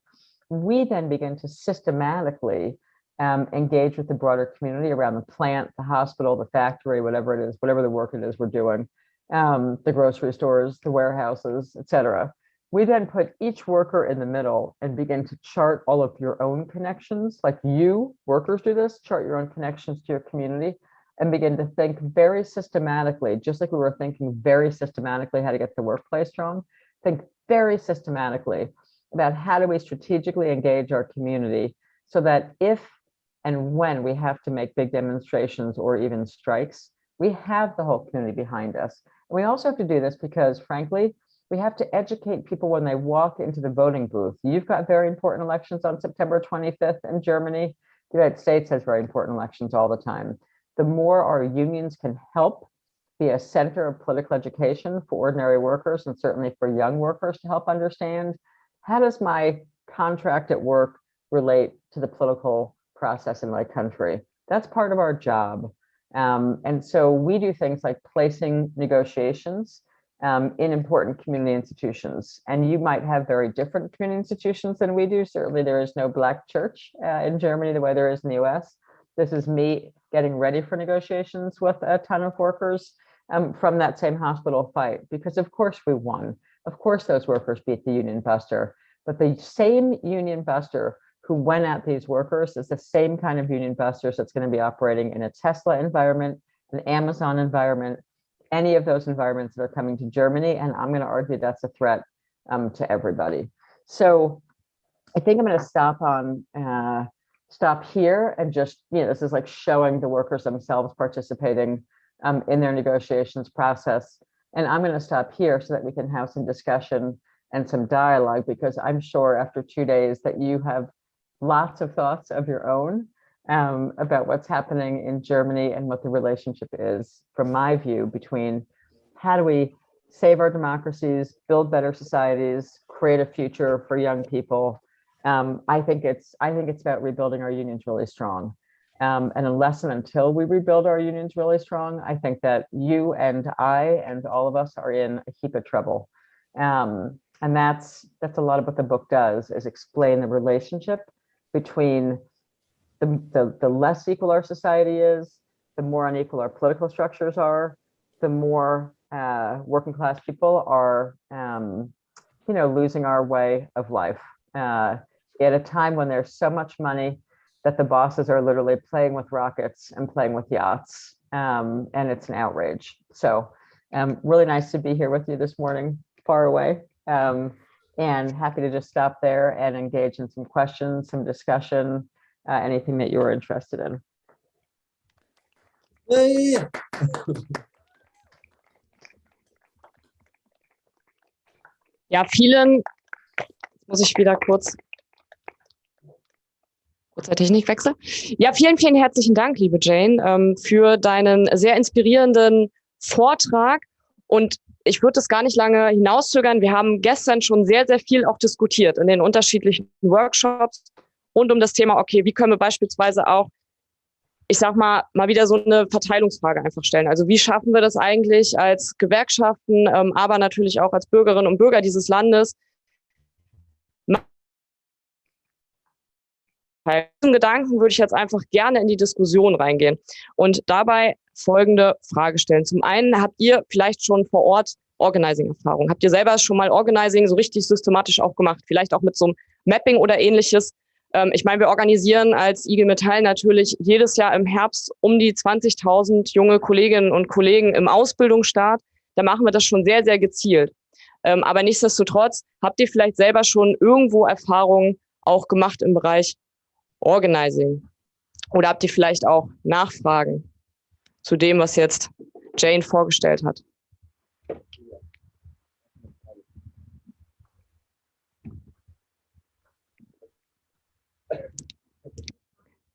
We then begin to systematically engage with the broader community around the plant, the hospital, the factory, whatever it is, whatever the work it is we're doing, the grocery stores, the warehouses, etc. We then put each worker in the middle and begin to chart all of your own connections. Like you, workers do this, chart your own connections to your community and begin to think very systematically, just like we were thinking very systematically how to get the workplace strong, think very systematically about how do we strategically engage our community so that if and when we have to make big demonstrations or even strikes, we have the whole community behind us. And we also have to do this because, frankly, we have to educate people when they walk into the voting booth. You've got very important elections on September 25th in Germany. The United States has very important elections all the time. The more our unions can help be a center of political education for ordinary workers and certainly for young workers to help understand, how does my contract at work relate to the political process in my country? That's part of our job. And so we do things like placing negotiations in important community institutions. And you might have very different community institutions than we do. Certainly there is no Black church in Germany the way there is in the US. This is me getting ready for negotiations with a ton of workers from that same hospital fight, because of course we won. Of course those workers beat the union buster, but the same union buster who went at these workers is the same kind of union busters that's going to be operating in a Tesla environment, an Amazon environment, any of those environments that are coming to Germany. And I'm going to argue that's a threat to everybody. So I think I'm going to stop here and just, this is like showing the workers themselves participating in their negotiations process. And I'm going to stop here so that we can have some discussion and some dialogue, because I'm sure after 2 days that you have lots of thoughts of your own about what's happening in Germany and what the relationship is, from my view, between how do we save our democracies, build better societies, create a future for young people. I think it's about rebuilding our unions really strong. And unless and until we rebuild our unions really strong, I think that you and I and all of us are in a heap of trouble. And that's a lot of what the book does, is explain the relationship between the less equal our society is, the more unequal our political structures are, the more working class people are, losing our way of life. At a time when there's so much money that the bosses are literally playing with rockets and playing with yachts, and it's an outrage. So really nice to be here with you this morning, far away, and happy to just stop there and engage in some questions, some discussion, anything that you're interested in. Ja. Ja, vielen, muss ich wieder kurzer Technikwechsel. Ja, vielen herzlichen Dank, liebe Jane, für deinen sehr inspirierenden Vortrag. Und ich würde es gar nicht lange hinauszögern. Wir haben gestern schon sehr viel auch diskutiert in den unterschiedlichen Workshops rund um das Thema, okay, wie können wir beispielsweise auch, ich sag mal wieder so eine Verteilungsfrage einfach stellen. Also wie schaffen wir das eigentlich als Gewerkschaften, aber natürlich auch als Bürgerinnen und Bürger dieses Landes, bei diesem Gedanken würde ich jetzt einfach gerne in die Diskussion reingehen und dabei folgende Frage stellen. Zum einen habt ihr vielleicht schon vor Ort Organizing-Erfahrung? Habt ihr selber schon mal Organizing so richtig systematisch auch gemacht? Vielleicht auch mit so einem Mapping oder ähnliches? Ich meine, wir organisieren als IG Metall natürlich jedes Jahr im Herbst um die 20.000 junge Kolleginnen und Kollegen im Ausbildungsstart. Da machen wir das schon sehr, sehr gezielt. Aber nichtsdestotrotz, habt ihr vielleicht selber schon irgendwo Erfahrungen auch gemacht im Bereich Organizing? Oder habt ihr vielleicht auch Nachfragen zu dem, was jetzt Jane vorgestellt hat?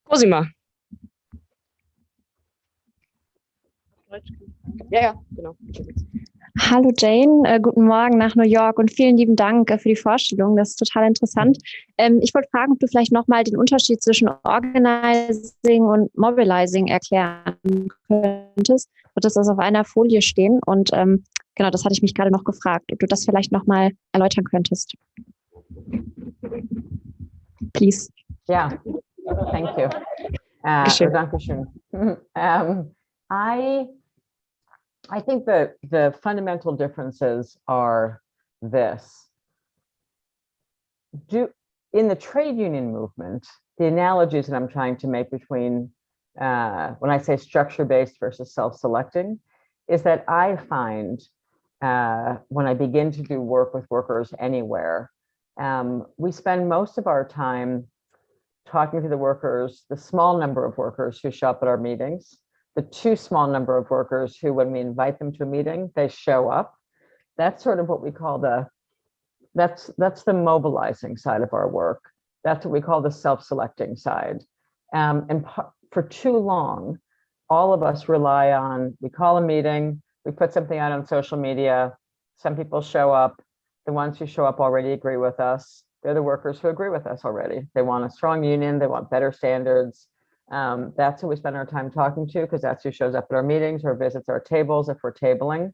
Cosima. Ja, genau. Hallo Jane, guten Morgen nach New York und vielen lieben Dank für die Vorstellung. Das ist total interessant. Ich wollte fragen, ob du vielleicht nochmal den Unterschied zwischen Organizing und Mobilizing erklären könntest. Wird das auf einer Folie stehen? Und genau, das hatte ich mich gerade noch gefragt, ob du das vielleicht nochmal erläutern könntest. Please. Yeah, thank you. Dankeschön. I think that the fundamental differences are this. In the trade union movement, the analogies that I'm trying to make between when I say structure-based versus self-selecting is that I find when I begin to do work with workers anywhere, we spend most of our time talking to the workers, the small number of workers who show up at our meetings, the too small number of workers who, when we invite them to a meeting, they show up. That's sort of what we call that's the mobilizing side of our work. That's what we call the self-selecting side. And for too long, all of us rely on, we call a meeting, we put something out on social media, some people show up, the ones who show up already agree with us. They're the workers who agree with us already. They want a strong union, they want better standards. That's who we spend our time talking to, because that's who shows up at our meetings or visits our tables if we're tabling.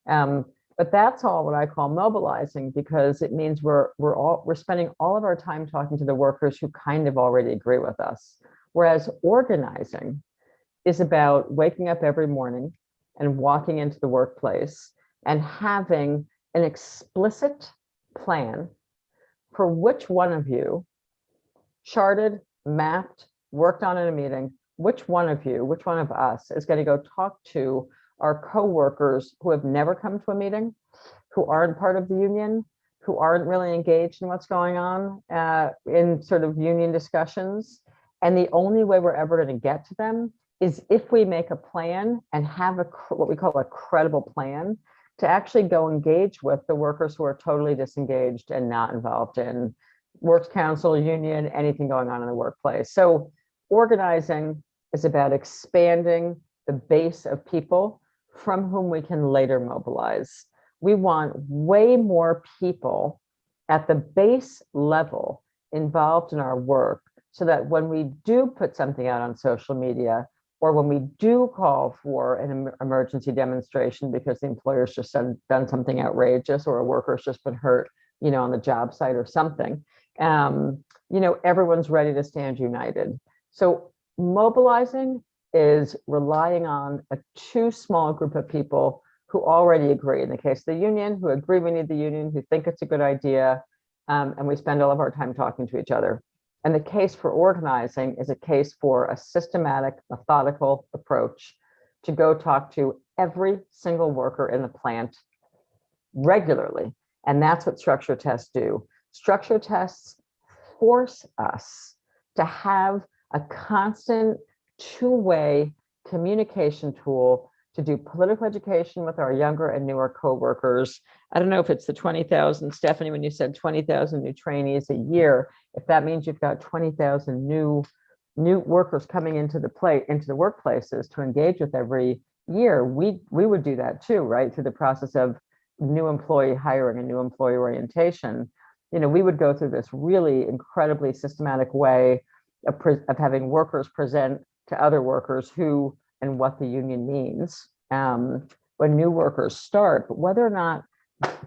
But that's all what I call mobilizing, because it means we're spending all of our time talking to the workers who kind of already agree with us. Whereas organizing is about waking up every morning and walking into the workplace and having an explicit plan for which one of you, charted, mapped, worked on in a meeting, which one of us is going to go talk to our coworkers who have never come to a meeting, who aren't part of the union, who aren't really engaged in what's going on in sort of union discussions. And the only way we're ever going to get to them is if we make a plan and have what we call a credible plan to actually go engage with the workers who are totally disengaged and not involved in works council, union, anything going on in the workplace. So organizing is about expanding the base of people from whom we can later mobilize. We want way more people at the base level involved in our work, so that when we do put something out on social media, or when we do call for an emergency demonstration because the employer's just done something outrageous, or a worker's just been hurt, on the job site or something, everyone's ready to stand united. So mobilizing is relying on a too small group of people who already agree. In the case of the union, who agree we need the union, who think it's a good idea, and we spend all of our time talking to each other. And the case for organizing is a case for a systematic, methodical approach to go talk to every single worker in the plant regularly. And that's what structure tests do. Structure tests force us to have a constant two-way communication tool to do political education with our younger and newer coworkers. I don't know if it's the 20,000, Stephanie, when you said 20,000 new trainees a year, if that means you've got 20,000 new workers coming into the workplaces to engage with every year, we would do that too, right? Through the process of new employee hiring and new employee orientation. We would go through this really incredibly systematic way of having workers present to other workers who and what the union means when new workers start, but whether or not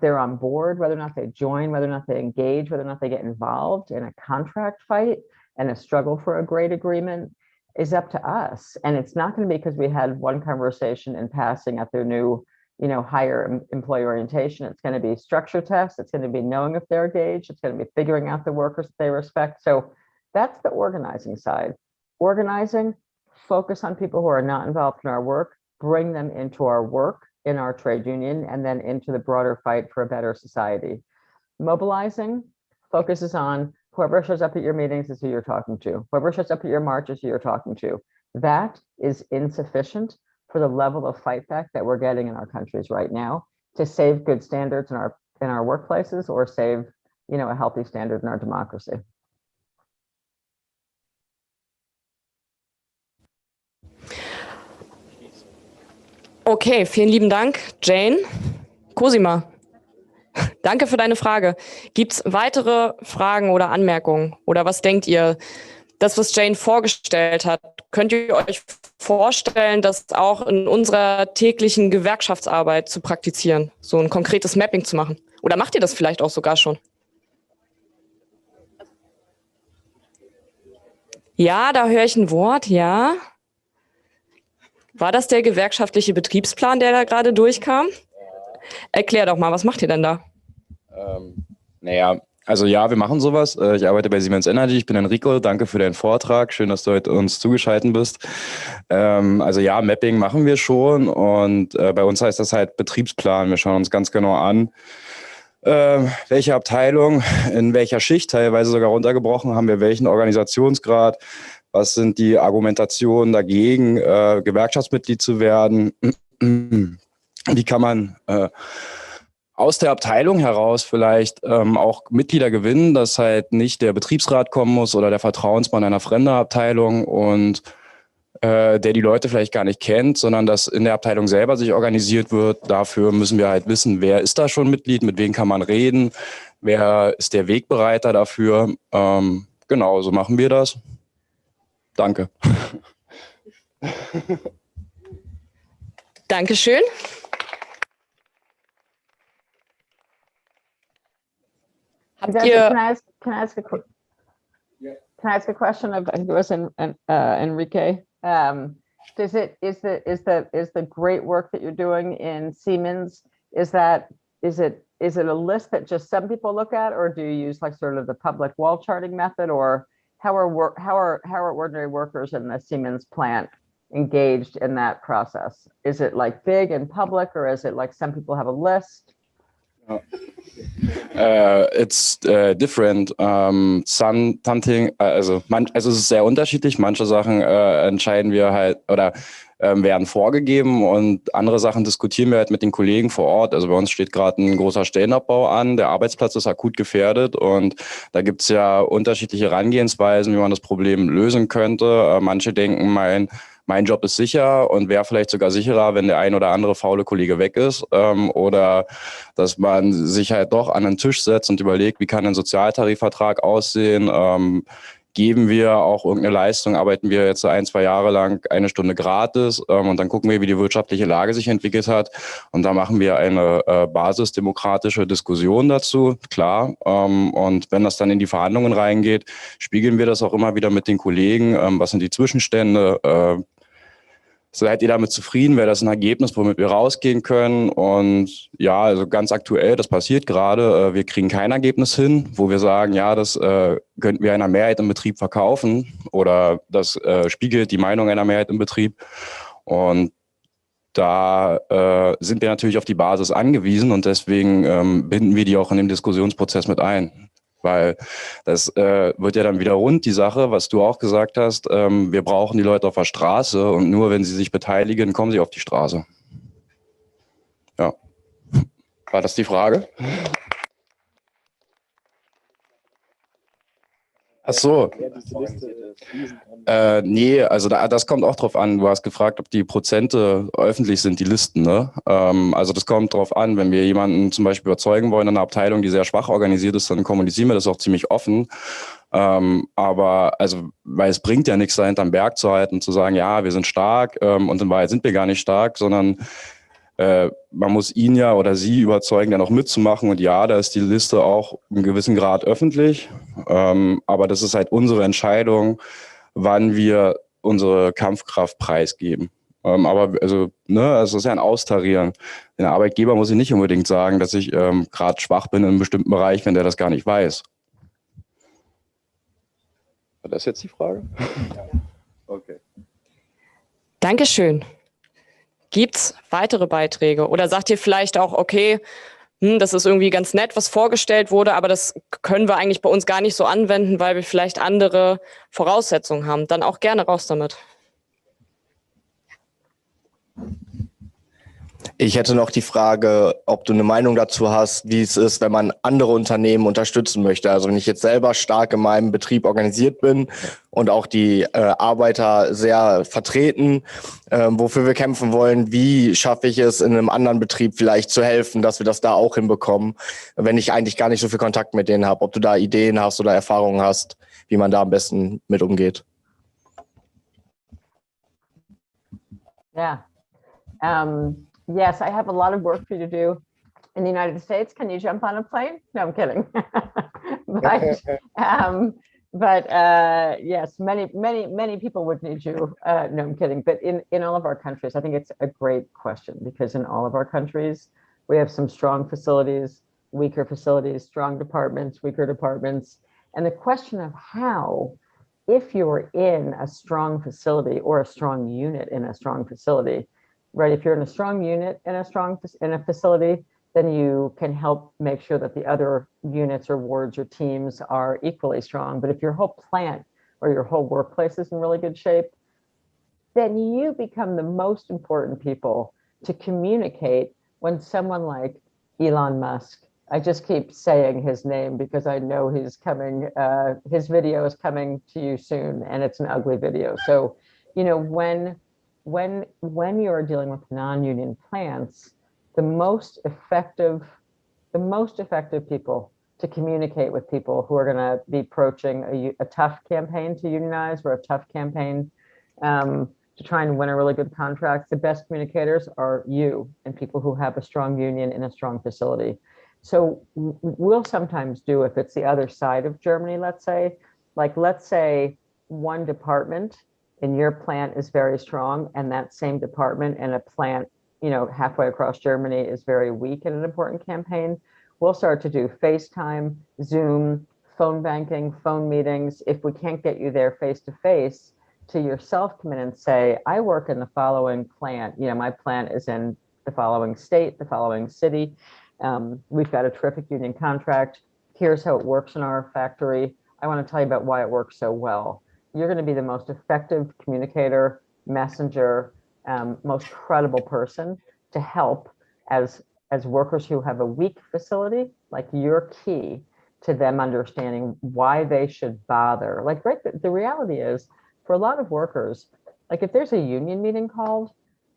they're on board, whether or not they join, whether or not they engage, whether or not they get involved in a contract fight and a struggle for a great agreement is up to us. And it's not going to be because we had one conversation in passing at their new, higher employee orientation. It's going to be structure tests. It's going to be knowing if they're engaged. It's going to be figuring out the workers that they respect. So that's the organizing side. Organizing, focus on people who are not involved in our work, bring them into our work in our trade union, and then into the broader fight for a better society. Mobilizing focuses on whoever shows up at your meetings is who you're talking to. Whoever shows up at your marches, who you're talking to. That is insufficient for the level of fight back that we're getting in our countries right now to save good standards in our workplaces or save, a healthy standard in our democracy. Okay, vielen lieben Dank, Jane. Cosima, danke für deine Frage. Gibt es weitere Fragen oder Anmerkungen? Oder was denkt ihr? Das, was Jane vorgestellt hat, könnt ihr euch vorstellen, das auch in unserer täglichen Gewerkschaftsarbeit zu praktizieren? So ein konkretes Mapping zu machen? Oder macht ihr das vielleicht auch sogar schon? Ja, da höre ich ein Wort, ja. War das der gewerkschaftliche Betriebsplan, der da gerade durchkam? Erklär doch mal, was macht ihr denn da? Naja, also ja, wir machen sowas. Ich arbeite bei Siemens Energy, ich bin Enrico, danke für deinen Vortrag, schön, dass du heute uns zugeschaltet bist. Also ja, Mapping machen wir schon und bei uns heißt das halt Betriebsplan. Wir schauen uns ganz genau an, welche Abteilung, in welcher Schicht, teilweise sogar runtergebrochen, haben wir welchen Organisationsgrad, was sind die Argumentationen dagegen, Gewerkschaftsmitglied zu werden, wie kann man aus der Abteilung heraus vielleicht auch Mitglieder gewinnen, dass halt nicht der Betriebsrat kommen muss oder der Vertrauensmann einer fremden Abteilung und der die Leute vielleicht gar nicht kennt, sondern dass in der Abteilung selber sich organisiert wird. Dafür müssen wir halt wissen, wer ist da schon Mitglied, mit wem kann man reden, wer ist der Wegbereiter dafür. Genau, so machen wir das. Danke. Dankeschön. Can I ask a question of, I think it was Enrique? Is the great work that you're doing in Siemens, is it a list that just some people look at, or do you use like sort of the public wall charting method, or how are ordinary workers in the Siemens plant engaged in that process? Is it like big and public, or is it like some people have a list? It's different. Something, also es ist sehr unterschiedlich. Manche Sachen entscheiden wir halt oder werden vorgegeben und andere Sachen diskutieren wir halt mit den Kollegen vor Ort. Also bei uns steht gerade ein großer Stellenabbau an, der Arbeitsplatz ist akut gefährdet und da gibt es ja unterschiedliche Herangehensweisen, wie man das Problem lösen könnte. Manche denken, mein Job ist sicher und wäre vielleicht sogar sicherer, wenn der ein oder andere faule Kollege weg ist. Oder dass man sich halt doch an den Tisch setzt und überlegt, wie kann ein Sozialtarifvertrag aussehen? Geben wir auch irgendeine Leistung, arbeiten wir jetzt 1-2 Jahre lang 1 Stunde gratis und dann gucken wir, wie die wirtschaftliche Lage sich entwickelt hat. Und da machen wir eine basisdemokratische Diskussion dazu, klar. Und wenn das dann in die Verhandlungen reingeht, spiegeln wir das auch immer wieder mit den Kollegen. Was sind die Zwischenstände? Seid ihr damit zufrieden? Wäre das ein Ergebnis, womit wir rausgehen können? Und ja, also ganz aktuell, das passiert gerade. Wir kriegen kein Ergebnis hin, wo wir sagen, ja, das könnten wir einer Mehrheit im Betrieb verkaufen oder das spiegelt die Meinung einer Mehrheit im Betrieb. Und da sind wir natürlich auf die Basis angewiesen und deswegen binden wir die auch in den Diskussionsprozess mit ein. Weil das wird ja dann wieder rund, die Sache, was du auch gesagt hast. Wir brauchen die Leute auf der Straße und nur wenn sie sich beteiligen, kommen sie auf die Straße. Ja. War das die Frage? Ach so. Nee, also das kommt auch drauf an. Du hast gefragt, ob die Prozente öffentlich sind, die Listen, ne? Also das kommt drauf an. Wenn wir jemanden zum Beispiel überzeugen wollen in einer Abteilung, die sehr schwach organisiert ist, dann kommunizieren wir das auch ziemlich offen. Aber also, weil es bringt ja nichts, da hinterm Berg zu halten und zu sagen, ja, wir sind stark und in Wahrheit sind wir gar nicht stark, sondern man muss ihn ja oder sie überzeugen, dann auch mitzumachen. Und ja, da ist die Liste auch in gewissem Grad öffentlich. Aber das ist halt unsere Entscheidung, wann wir unsere Kampfkraft preisgeben. Aber also, ne, es ist ja ein Austarieren. Der Arbeitgeber muss ich nicht unbedingt sagen, dass ich gerade schwach bin in einem bestimmten Bereich, wenn der das gar nicht weiß. War das jetzt die Frage? Ja. Okay. Dankeschön. Gibt's weitere Beiträge? Oder sagt ihr vielleicht auch, okay, das ist irgendwie ganz nett, was vorgestellt wurde, aber das können wir eigentlich bei uns gar nicht so anwenden, weil wir vielleicht andere Voraussetzungen haben. Dann auch gerne raus damit. Ich hätte noch die Frage, ob du eine Meinung dazu hast, wie es ist, wenn man andere Unternehmen unterstützen möchte. Also wenn ich jetzt selber stark in meinem Betrieb organisiert bin und auch die Arbeiter sehr vertreten, wofür wir kämpfen wollen, wie schaffe ich es, in einem anderen Betrieb vielleicht zu helfen, dass wir das da auch hinbekommen, wenn ich eigentlich gar nicht so viel Kontakt mit denen habe. Ob du da Ideen hast oder Erfahrungen hast, wie man da am besten mit umgeht. Yeah. Yes, I have a lot of work for you to do in the United States. Can you jump on a plane? No, I'm kidding. but yes, many people would need you. No, I'm kidding. But in all of our countries, I think it's a great question, because in all of our countries, we have some strong facilities, weaker facilities, strong departments, weaker departments. And the question of how, if you're in a strong facility or a strong unit in a strong facility, right? If you're in a strong unit in a facility, then you can help make sure that the other units or wards or teams are equally strong. But if your whole plant or your whole workplace is in really good shape, then you become the most important people to communicate when someone like Elon Musk, I just keep saying his name because I know he's coming, his video is coming to you soon, and it's an ugly video. So, you know, when you're dealing with non-union plants, the most effective people to communicate with people who are going to be approaching a tough campaign to unionize, or a tough campaign to try and win a really good contract, the best communicators are you and people who have a strong union in a strong facility. So we'll sometimes do, if it's the other side of Germany, let's say one department in your plant is very strong, and that same department in a plant, you know, halfway across Germany is very weak in an important campaign. We'll start to do FaceTime, Zoom, phone banking, phone meetings. If we can't get you there face to face, to yourself come in and say, I work in the following plant. You know, my plant is in the following state, the following city. We've got a terrific union contract. Here's how it works in our factory. I want to tell you about why it works so well. You're going to be the most effective communicator, messenger, most credible person to help as workers who have a weak facility. Like, you're key to them understanding why they should bother. Like, right, the reality is, for a lot of workers, like if there's a union meeting called,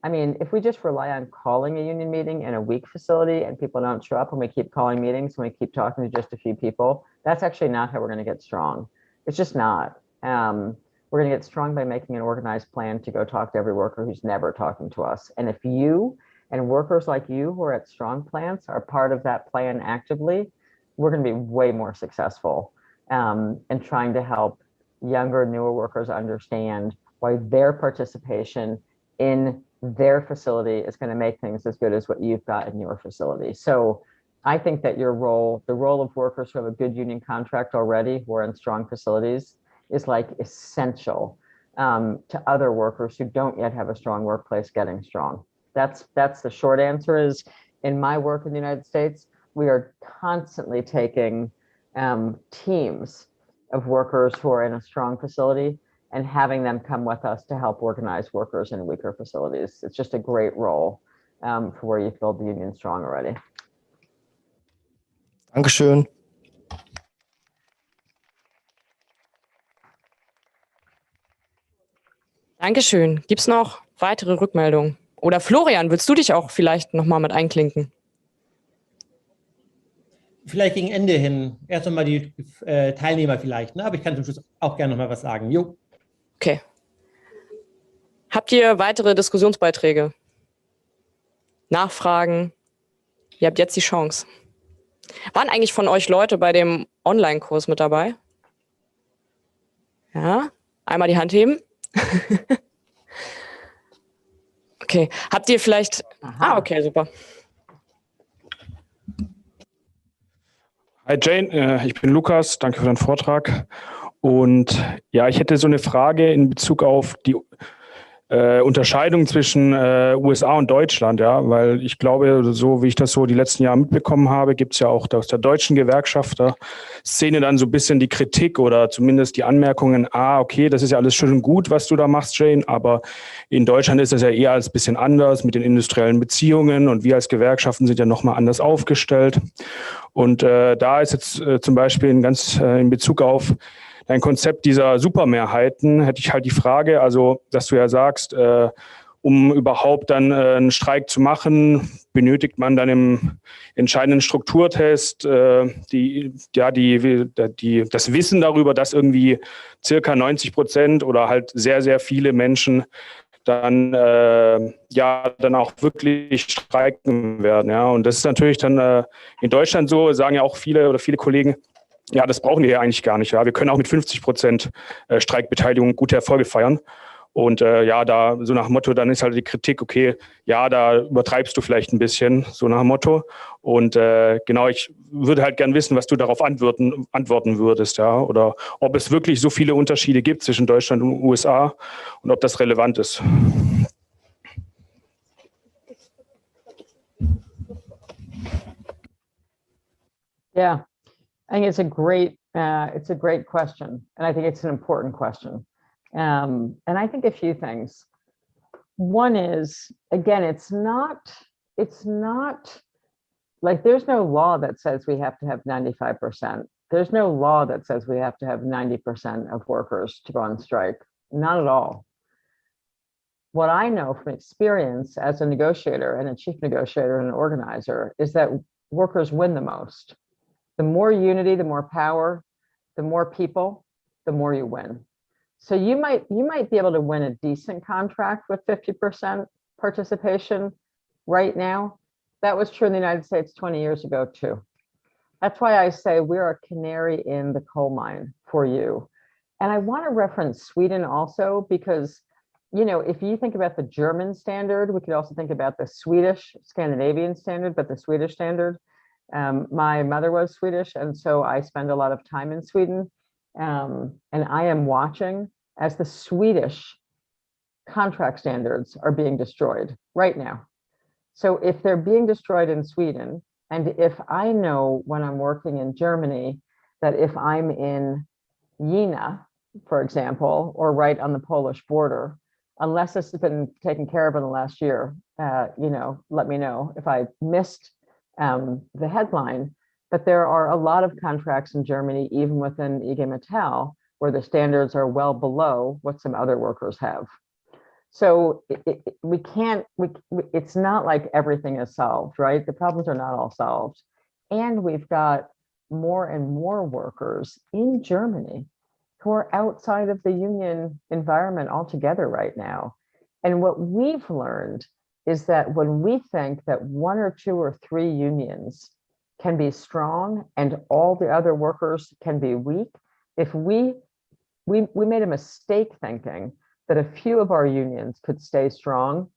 I mean, if we just rely on calling a union meeting in a weak facility and people don't show up, and we keep calling meetings and we keep talking to just a few people, that's actually not how we're going to get strong. It's just not. We're going to get strong by making an organized plan to go talk to every worker who's never talking to us. And if you and workers like you who are at strong plants are part of that plan actively, we're going to be way more successful in trying to help younger, newer workers understand why their participation in their facility is going to make things as good as what you've got in your facility. So I think that your role, the role of workers who have a good union contract already, who are in strong facilities, is like essential to other workers who don't yet have a strong workplace getting strong. That's the short answer. Is in my work in the United States, we are constantly taking teams of workers who are in a strong facility and having them come with us to help organize workers in weaker facilities. It's just a great role for where you build the union strong already. Dankeschön. Dankeschön. Gibt es noch weitere Rückmeldungen? Oder Florian, willst du dich auch vielleicht nochmal mit einklinken? Vielleicht gegen Ende hin. Erst nochmal die Teilnehmer vielleicht, ne? Aber ich kann zum Schluss auch gerne nochmal was sagen. Jo. Okay. Habt ihr weitere Diskussionsbeiträge? Nachfragen? Ihr habt jetzt die Chance. Waren eigentlich von euch Leute bei dem Online-Kurs mit dabei? Ja, einmal die Hand heben. Okay, habt ihr vielleicht... Aha. okay, super. Hi Jane, ich bin Lukas, danke für deinen Vortrag. Und ja, ich hätte so eine Frage in Bezug auf die Unterscheidung zwischen USA und Deutschland, ja, weil ich glaube, so wie ich das so die letzten Jahre mitbekommen habe, gibt es ja auch aus der deutschen Gewerkschafter-Szene dann so ein bisschen die Kritik oder zumindest die Anmerkungen, okay, das ist ja alles schön und gut, was du da machst, Jane, aber in Deutschland ist das ja eher als bisschen anders mit den industriellen Beziehungen und wir als Gewerkschaften sind ja nochmal anders aufgestellt. Und da ist jetzt zum Beispiel in Bezug auf dein Konzept dieser Supermehrheiten, hätte ich halt die Frage, also, dass du ja sagst, um überhaupt dann einen Streik zu machen, benötigt man dann im entscheidenden Strukturtest das Wissen darüber, dass irgendwie circa 90% oder halt sehr, sehr viele Menschen dann dann auch wirklich streiken werden. Ja. Und das ist natürlich dann in Deutschland so, sagen ja auch viele Kollegen, ja, das brauchen wir ja eigentlich gar nicht. Ja. Wir können auch mit 50% Streikbeteiligung gute Erfolge feiern. Und da so nach dem Motto, dann ist halt die Kritik, okay, ja, da übertreibst du vielleicht ein bisschen, so nach dem Motto. Und genau, ich würde halt gern wissen, was du darauf antworten würdest, ja, oder ob es wirklich so viele Unterschiede gibt zwischen Deutschland und USA und ob das relevant ist. Yeah, I think it's a great question, and I think it's an important question. And I think a few things. One is, again, it's not like there's no law that says we have to have 95%. There's no law that says we have to have 90% of workers to go on strike. Not at all. What I know from experience as a negotiator and a chief negotiator and an organizer is that workers win the most. The more unity, the more power, the more people, the more you win. So you might be able to win a decent contract with 50% participation right now. That was true in the United States 20 years ago too. That's why I say we're a canary in the coal mine for you. And I want to reference Sweden also, because, you know, if you think about the German standard, we could also think about the Swedish, Scandinavian standard, but the Swedish standard. My mother was Swedish, and so I spend a lot of time in Sweden. And I am watching as the Swedish contract standards are being destroyed right now. So if they're being destroyed in Sweden, and if I know when I'm working in Germany, that if I'm in Jena, for example, or right on the Polish border, unless this has been taken care of in the last year, let me know if I missed the headline. But there are a lot of contracts in Germany, even within IG Metall, where the standards are well below what some other workers have. So it's not like everything is solved, right? The problems are not all solved. And we've got more and more workers in Germany who are outside of the union environment altogether right now. And what we've learned is that when we think that one or two or three unions can be strong and all the other workers can be weak, if we made a mistake thinking that a few of our unions could stay strong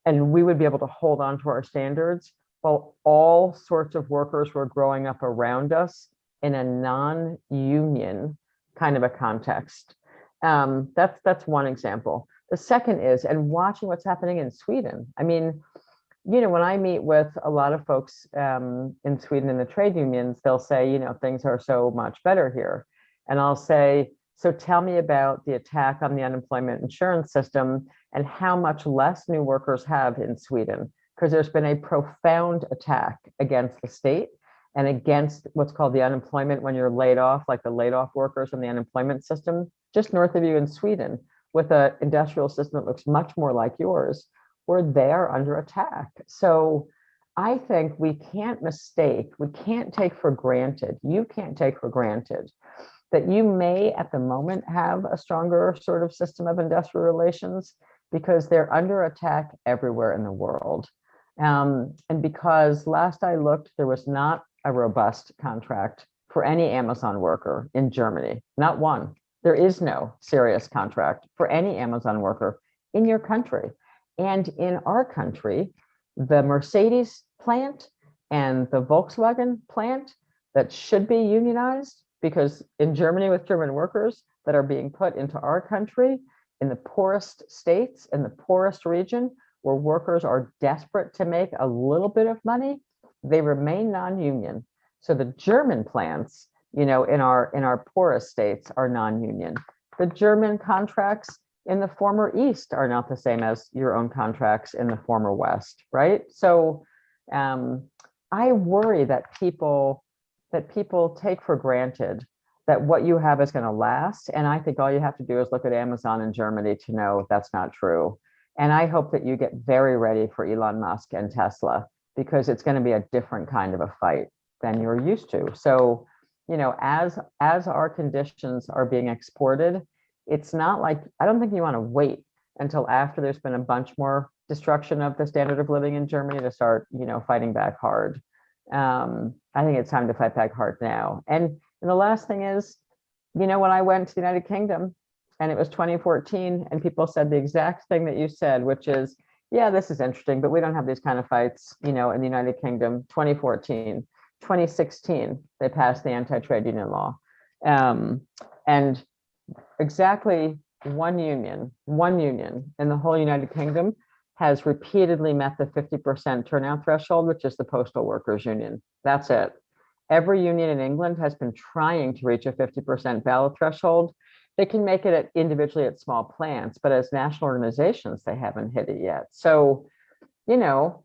and we would be able to hold on to our standards while all sorts of workers were growing up around us in a non-union kind of a context. That's one example. The second is, and watching what's happening in Sweden. I mean, you know, when I meet with a lot of folks in Sweden in the trade unions, they'll say, you know, things are so much better here. And I'll say, so tell me about the attack on the unemployment insurance system and how much less new workers have in Sweden, because there's been a profound attack against the state and against what's called the unemployment when you're laid off, like the laid off workers in the unemployment system, just north of you in Sweden, with an industrial system that looks much more like yours, where they're under attack. So I think we can't take for granted, you can't take for granted that you may at the moment have a stronger sort of system of industrial relations, because they're under attack everywhere in the world. And because last I looked, there was not a robust contract for any Amazon worker in Germany, not one. There is no serious contract for any Amazon worker in your country. And in our country, the Mercedes plant and the Volkswagen plant that should be unionized, because in Germany with German workers that are being put into our country in the poorest states, in the poorest region, where workers are desperate to make a little bit of money, they remain non-union. So the German plants, you know, in our poorest states are non-union. The German contracts in the former East are not the same as your own contracts in the former West, right? So I worry that people take for granted that what you have is going to last. And I think all you have to do is look at Amazon in Germany to know that's not true. And I hope that you get very ready for Elon Musk and Tesla, because it's going to be a different kind of a fight than you're used to. So, you know, as our conditions are being exported, it's not like, I don't think you want to wait until after there's been a bunch more destruction of the standard of living in Germany to start, you know, fighting back hard. I think it's time to fight back hard now. And the last thing is, you know, when I went to the United Kingdom and it was 2014 and people said the exact thing that you said, which is, yeah, this is interesting, but we don't have these kind of fights, you know, in the United Kingdom. 2014, 2016, they passed the anti-trade union law. And exactly one union in the whole United Kingdom has repeatedly met the 50% turnout threshold, which is the postal workers union. That's it. Every union in England has been trying to reach a 50% ballot threshold. They can make it individually at small plants, but as national organizations, they haven't hit it yet. So, you know,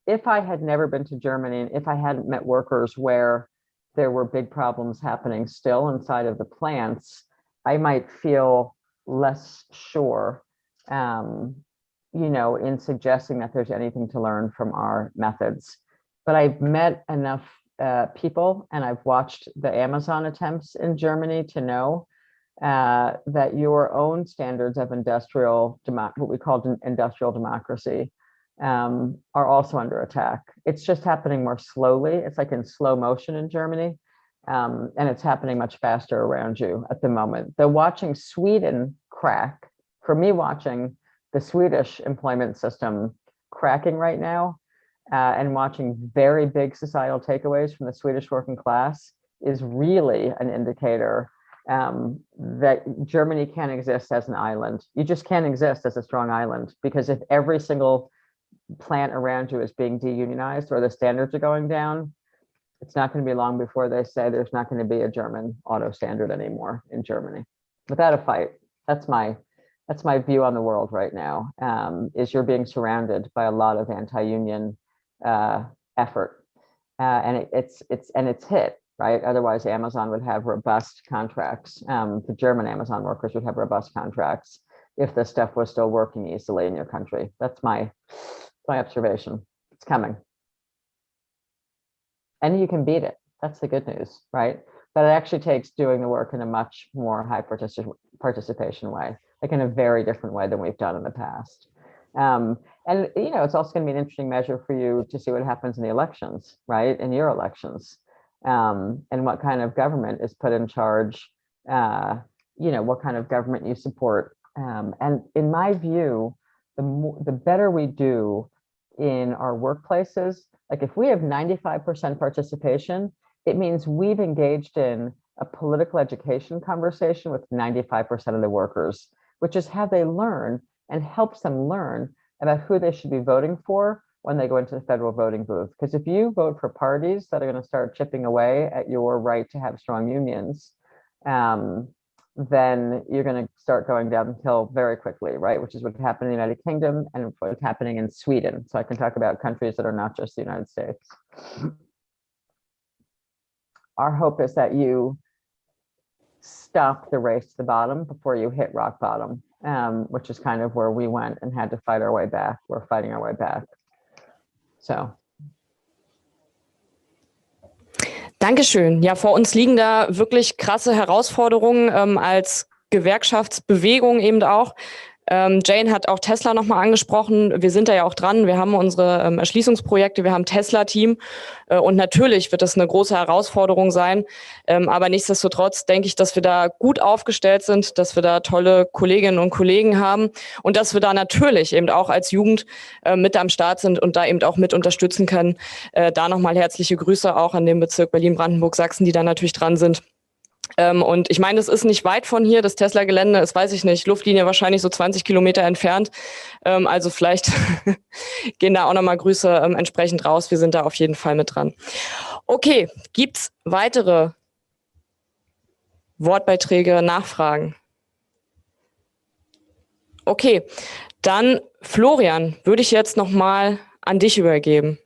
if I had never been to Germany and if I hadn't met workers where there were big problems happening still inside of the plants, I might feel less sure, you know, in suggesting that there's anything to learn from our methods. But I've met enough people and I've watched the Amazon attempts in Germany to know that your own standards of what we call industrial democracy, are also under attack. It's just happening more slowly. It's like in slow motion in Germany. And it's happening much faster around you at the moment. The watching Sweden crack, for me watching the Swedish employment system cracking right now, and watching very big societal takeaways from the Swedish working class is really an indicator that Germany can't exist as an island. You just can't exist as a strong island, because if every single plant around you is being deunionized or the standards are going down, it's not going to be long before they say there's not going to be a German auto standard anymore in Germany without a fight. That's my view on the world right now, is you're being surrounded by a lot of anti-union effort, and it's hit, right? Otherwise, Amazon would have robust contracts. The German Amazon workers would have robust contracts if this stuff was still working easily in your country. That's my observation. It's coming. And you can beat it. That's the good news, right? But it actually takes doing the work in a much more high participation way, like in a very different way than we've done in the past. And, you know, it's also going to be an interesting measure for you to see what happens in the elections, right? In your elections, and what kind of government is put in charge, you know, what kind of government you support. And in my view, the better we do in our workplaces, like if we have 95% participation, it means we've engaged in a political education conversation with 95% of the workers, which is how they learn and helps them learn about who they should be voting for when they go into the federal voting booth. Because if you vote for parties that are going to start chipping away at your right to have strong unions, then you're going to start going downhill very quickly, right? Which is what happened in the United Kingdom and what's happening in Sweden. So I can talk about countries that are not just the United States. Our hope is that you stop the race to the bottom before you hit rock bottom, which is kind of where we went and had to fight our way back. We're fighting our way back. So. Dankeschön. Ja, vor uns liegen da wirklich krasse Herausforderungen als Gewerkschaftsbewegung eben auch. Jane hat auch Tesla nochmal angesprochen. Wir sind da ja auch dran. Wir haben unsere Erschließungsprojekte, wir haben Tesla-Team und natürlich wird das eine große Herausforderung sein. Aber nichtsdestotrotz denke ich, dass wir da gut aufgestellt sind, dass wir da tolle Kolleginnen und Kollegen haben und dass wir da natürlich eben auch als Jugend mit am Start sind und da eben auch mit unterstützen können. Da nochmal herzliche Grüße auch an den Bezirk Berlin-Brandenburg-Sachsen, die da natürlich dran sind. Und ich meine, es ist nicht weit von hier, das Tesla-Gelände ist, weiß ich nicht, Luftlinie wahrscheinlich so 20 Kilometer entfernt. Also vielleicht gehen da auch nochmal Grüße entsprechend raus. Wir sind da auf jeden Fall mit dran. Okay, gibt's weitere Wortbeiträge, Nachfragen? Okay, dann Florian, würde ich jetzt nochmal an dich übergeben.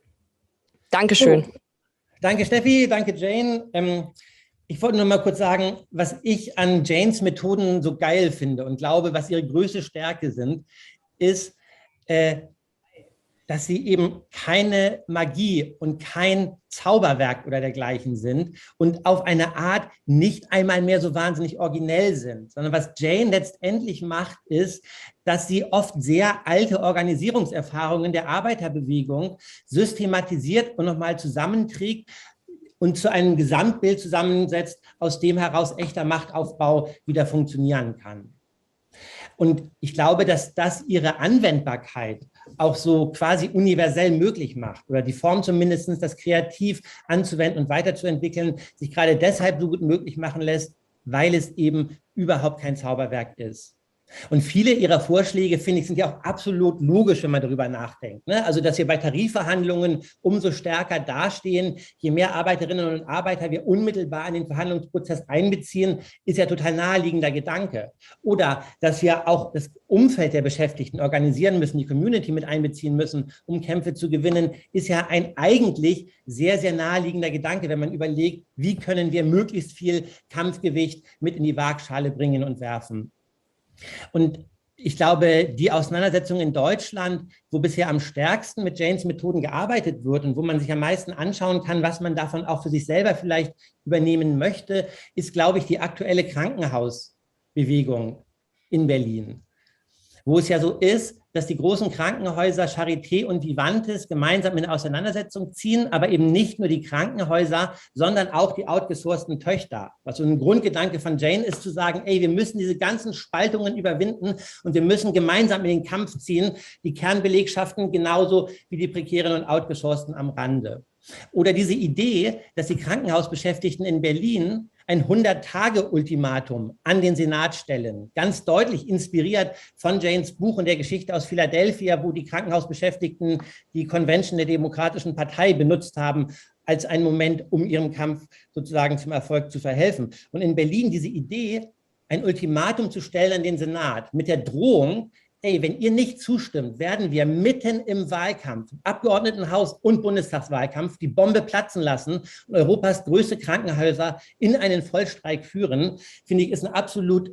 Dankeschön. Oh, danke Steffi, danke Jane. Ich wollte nur mal kurz sagen, was ich an Janes Methoden so geil finde und glaube, was ihre größte Stärke sind, ist, dass sie eben keine Magie und kein Zauberwerk oder dergleichen sind und auf eine Art nicht einmal mehr so wahnsinnig originell sind, sondern was Jane letztendlich macht, ist, dass sie oft sehr alte Organisierungserfahrungen der Arbeiterbewegung systematisiert und nochmal zusammenträgt und zu einem Gesamtbild zusammensetzt, aus dem heraus echter Machtaufbau wieder funktionieren kann. Und ich glaube, dass das ihre Anwendbarkeit auch so quasi universell möglich macht oder die Form zumindest, das kreativ anzuwenden und weiterzuentwickeln, sich gerade deshalb so gut möglich machen lässt, weil es eben überhaupt kein Zauberwerk ist. Und viele ihrer Vorschläge, finde ich, sind ja auch absolut logisch, wenn man darüber nachdenkt. Also, dass wir bei Tarifverhandlungen umso stärker dastehen, je mehr Arbeiterinnen und Arbeiter wir unmittelbar in den Verhandlungsprozess einbeziehen, ist ja total naheliegender Gedanke. Oder, dass wir auch das Umfeld der Beschäftigten organisieren müssen, die Community mit einbeziehen müssen, um Kämpfe zu gewinnen, ist ja ein eigentlich sehr, sehr naheliegender Gedanke, wenn man überlegt, wie können wir möglichst viel Kampfgewicht mit in die Waagschale bringen und werfen. Und ich glaube, die Auseinandersetzung in Deutschland, wo bisher am stärksten mit Janes Methoden gearbeitet wird und wo man sich am meisten anschauen kann, was man davon auch für sich selber vielleicht übernehmen möchte, ist, glaube ich, die aktuelle Krankenhausbewegung in Berlin. Wo es ja so ist, dass die großen Krankenhäuser Charité und Vivantes gemeinsam in eine Auseinandersetzung ziehen, aber eben nicht nur die Krankenhäuser, sondern auch die outgesourcten Töchter. Was so ein Grundgedanke von Jane ist, zu sagen, ey, wir müssen diese ganzen Spaltungen überwinden und wir müssen gemeinsam in den Kampf ziehen, die Kernbelegschaften genauso wie die prekären und outgesourcten am Rande. Oder diese Idee, dass die Krankenhausbeschäftigten in Berlin ein 100-Tage-Ultimatum an den Senat stellen, ganz deutlich inspiriert von Janes Buch und der Geschichte aus Philadelphia, wo die Krankenhausbeschäftigten die Convention der Demokratischen Partei benutzt haben, als einen Moment, um ihrem Kampf sozusagen zum Erfolg zu verhelfen. Und in Berlin diese Idee, ein Ultimatum zu stellen an den Senat mit der Drohung, ey, wenn ihr nicht zustimmt, werden wir mitten im Wahlkampf, Abgeordnetenhaus und Bundestagswahlkampf, die Bombe platzen lassen und Europas größte Krankenhäuser in einen Vollstreik führen, finde ich, ist eine absolut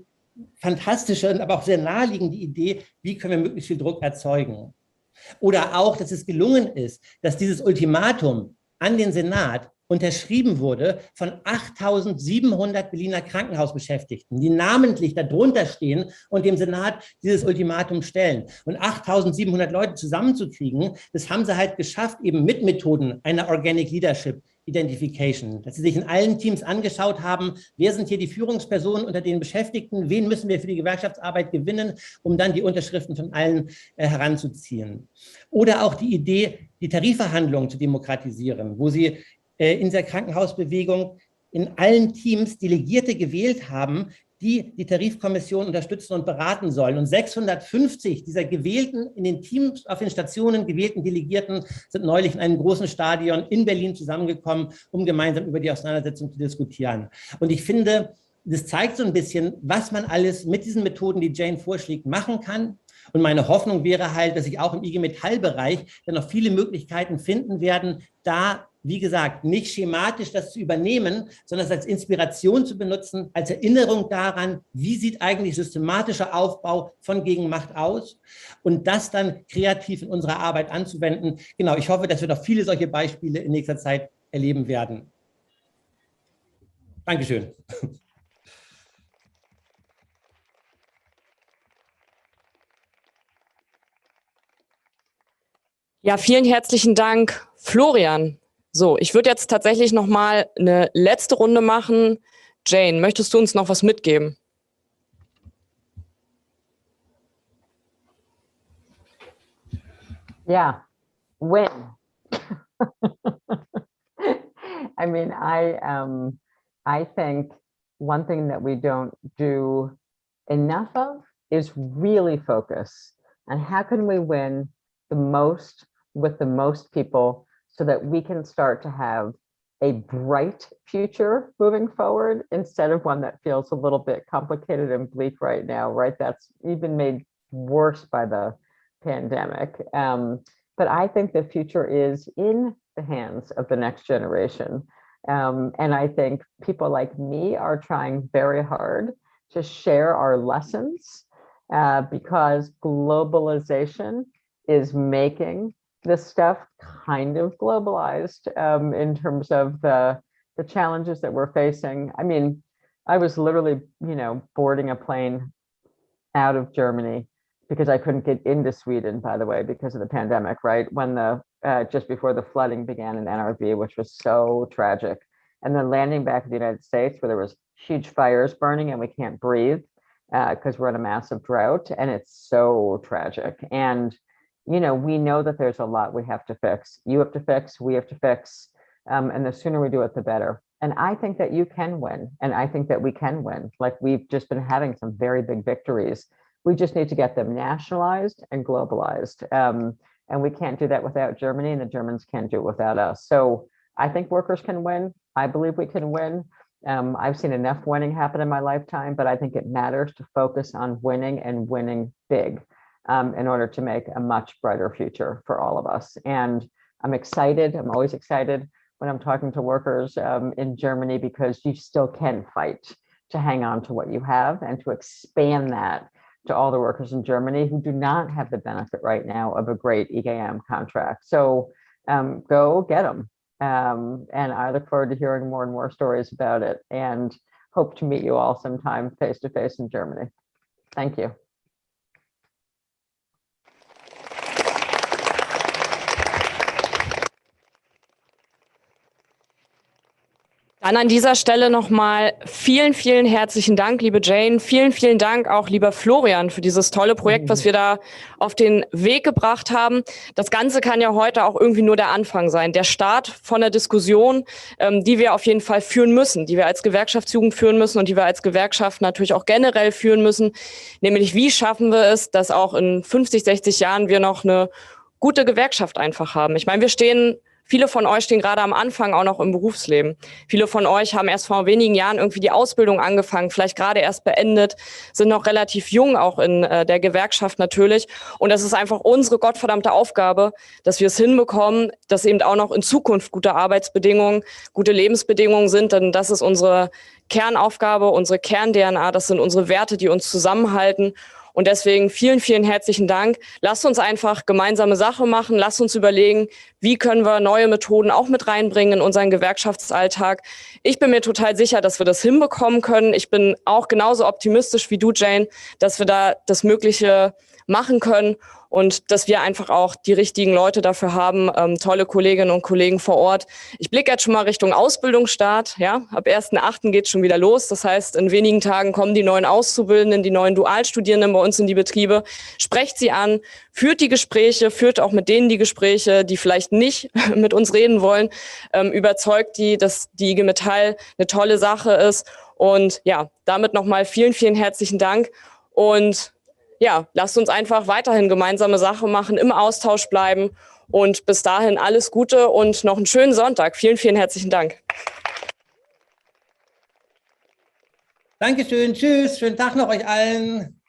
fantastische, aber auch sehr naheliegende Idee, wie können wir möglichst viel Druck erzeugen. Oder auch, dass es gelungen ist, dass dieses Ultimatum an den Senat unterschrieben wurde von 8.700 Berliner Krankenhausbeschäftigten, die namentlich darunter stehen und dem Senat dieses Ultimatum stellen. Und 8.700 Leute zusammenzukriegen, das haben sie halt geschafft, eben mit Methoden einer Organic Leadership Identification, dass sie sich in allen Teams angeschaut haben, wer sind hier die Führungspersonen unter den Beschäftigten, wen müssen wir für die Gewerkschaftsarbeit gewinnen, um dann die Unterschriften von allen heranzuziehen. Oder auch die Idee, die Tarifverhandlungen zu demokratisieren, wo sie in dieser Krankenhausbewegung in allen Teams Delegierte gewählt haben, die die Tarifkommission unterstützen und beraten sollen. Und 650 dieser gewählten, in den Teams, auf den Stationen gewählten Delegierten sind neulich in einem großen Stadion in Berlin zusammengekommen, um gemeinsam über die Auseinandersetzung zu diskutieren. Und ich finde, das zeigt so ein bisschen, was man alles mit diesen Methoden, die Jane vorschlägt, machen kann. Und meine Hoffnung wäre halt, dass sich auch im IG Metall-Bereich dann noch viele Möglichkeiten finden werden, da, wie gesagt, nicht schematisch das zu übernehmen, sondern es als Inspiration zu benutzen, als Erinnerung daran, wie sieht eigentlich systematischer Aufbau von Gegenmacht aus und das dann kreativ in unserer Arbeit anzuwenden. Genau, ich hoffe, dass wir noch viele solche Beispiele in nächster Zeit erleben werden. Dankeschön. Ja, vielen herzlichen Dank, Florian. So, ich würde jetzt tatsächlich noch mal eine letzte Runde machen. Jane, möchtest du uns noch was mitgeben? Yeah, win. I mean, I think one thing that we don't do enough of is really focus on how can we win the most with the most people so that we can start to have a bright future moving forward instead of one that feels a little bit complicated and bleak right now, right? That's even made worse by the pandemic. But I think the future is in the hands of the next generation. And I think people like me are trying very hard to share our lessons because globalization is making this stuff kind of globalized in terms of the challenges that we're facing. I mean, I was literally, boarding a plane out of Germany because I couldn't get into Sweden, by the way, because of the pandemic, right? When just before the flooding began in NRV, which was so tragic. And then landing back in the United States where there was huge fires burning and we can't breathe because we're in a massive drought and it's so tragic. And, we know that there's a lot we have to fix. You have to fix, we have to fix. And the sooner we do it, the better. And I think that you can win. And I think that we can win. Like we've just been having some very big victories. We just need to get them nationalized and globalized. And we can't do that without Germany, and the Germans can't do it without us. So I think workers can win. I believe we can win. I've seen enough winning happen in my lifetime, but I think it matters to focus on winning and winning big in order to make a much brighter future for all of us. And I'm excited. I'm always excited when I'm talking to workers in Germany because you still can fight to hang on to what you have and to expand that to all the workers in Germany who do not have the benefit right now of a great EGM contract. So go get them. And I look forward to hearing more and more stories about it and hope to meet you all sometime face to face in Germany. Thank you. Dann an dieser Stelle nochmal vielen, vielen herzlichen Dank, liebe Jane. Vielen, vielen Dank auch, lieber Florian, für dieses tolle Projekt, was wir da auf den Weg gebracht haben. Das Ganze kann ja heute auch irgendwie nur der Anfang sein, der Start von der Diskussion, die wir auf jeden Fall führen müssen, die wir als Gewerkschaftsjugend führen müssen und die wir als Gewerkschaft natürlich auch generell führen müssen. Nämlich, wie schaffen wir es, dass auch in 50, 60 Jahren wir noch eine gute Gewerkschaft einfach haben. Ich meine, viele von euch stehen gerade am Anfang auch noch im Berufsleben. Viele von euch haben erst vor wenigen Jahren irgendwie die Ausbildung angefangen, vielleicht gerade erst beendet, sind noch relativ jung auch in der Gewerkschaft natürlich. Und das ist einfach unsere gottverdammte Aufgabe, dass wir es hinbekommen, dass eben auch noch in Zukunft gute Arbeitsbedingungen, gute Lebensbedingungen sind. Denn das ist unsere Kernaufgabe, unsere Kern-DNA, das sind unsere Werte, die uns zusammenhalten. Und deswegen vielen, vielen herzlichen Dank. Lasst uns einfach gemeinsame Sache machen. Lasst uns überlegen, wie können wir neue Methoden auch mit reinbringen in unseren Gewerkschaftsalltag. Ich bin mir total sicher, dass wir das hinbekommen können. Ich bin auch genauso optimistisch wie du, Jane, dass wir da das Mögliche machen können und dass wir einfach auch die richtigen Leute dafür haben, tolle Kolleginnen und Kollegen vor Ort. Ich blicke jetzt schon mal Richtung Ausbildungsstart. Ja, ab 1.8. geht es schon wieder los. Das heißt, in wenigen Tagen kommen die neuen Auszubildenden, die neuen Dualstudierenden bei uns in die Betriebe. Sprecht sie an, führt die Gespräche, führt auch mit denen die Gespräche, die vielleicht nicht mit uns reden wollen. Überzeugt die, dass die IG Metall eine tolle Sache ist. Und ja, damit nochmal vielen, vielen herzlichen Dank. Und ja, lasst uns einfach weiterhin gemeinsame Sache machen, im Austausch bleiben und bis dahin alles Gute und noch einen schönen Sonntag. Vielen, vielen herzlichen Dank. Dankeschön, tschüss, schönen Tag noch euch allen.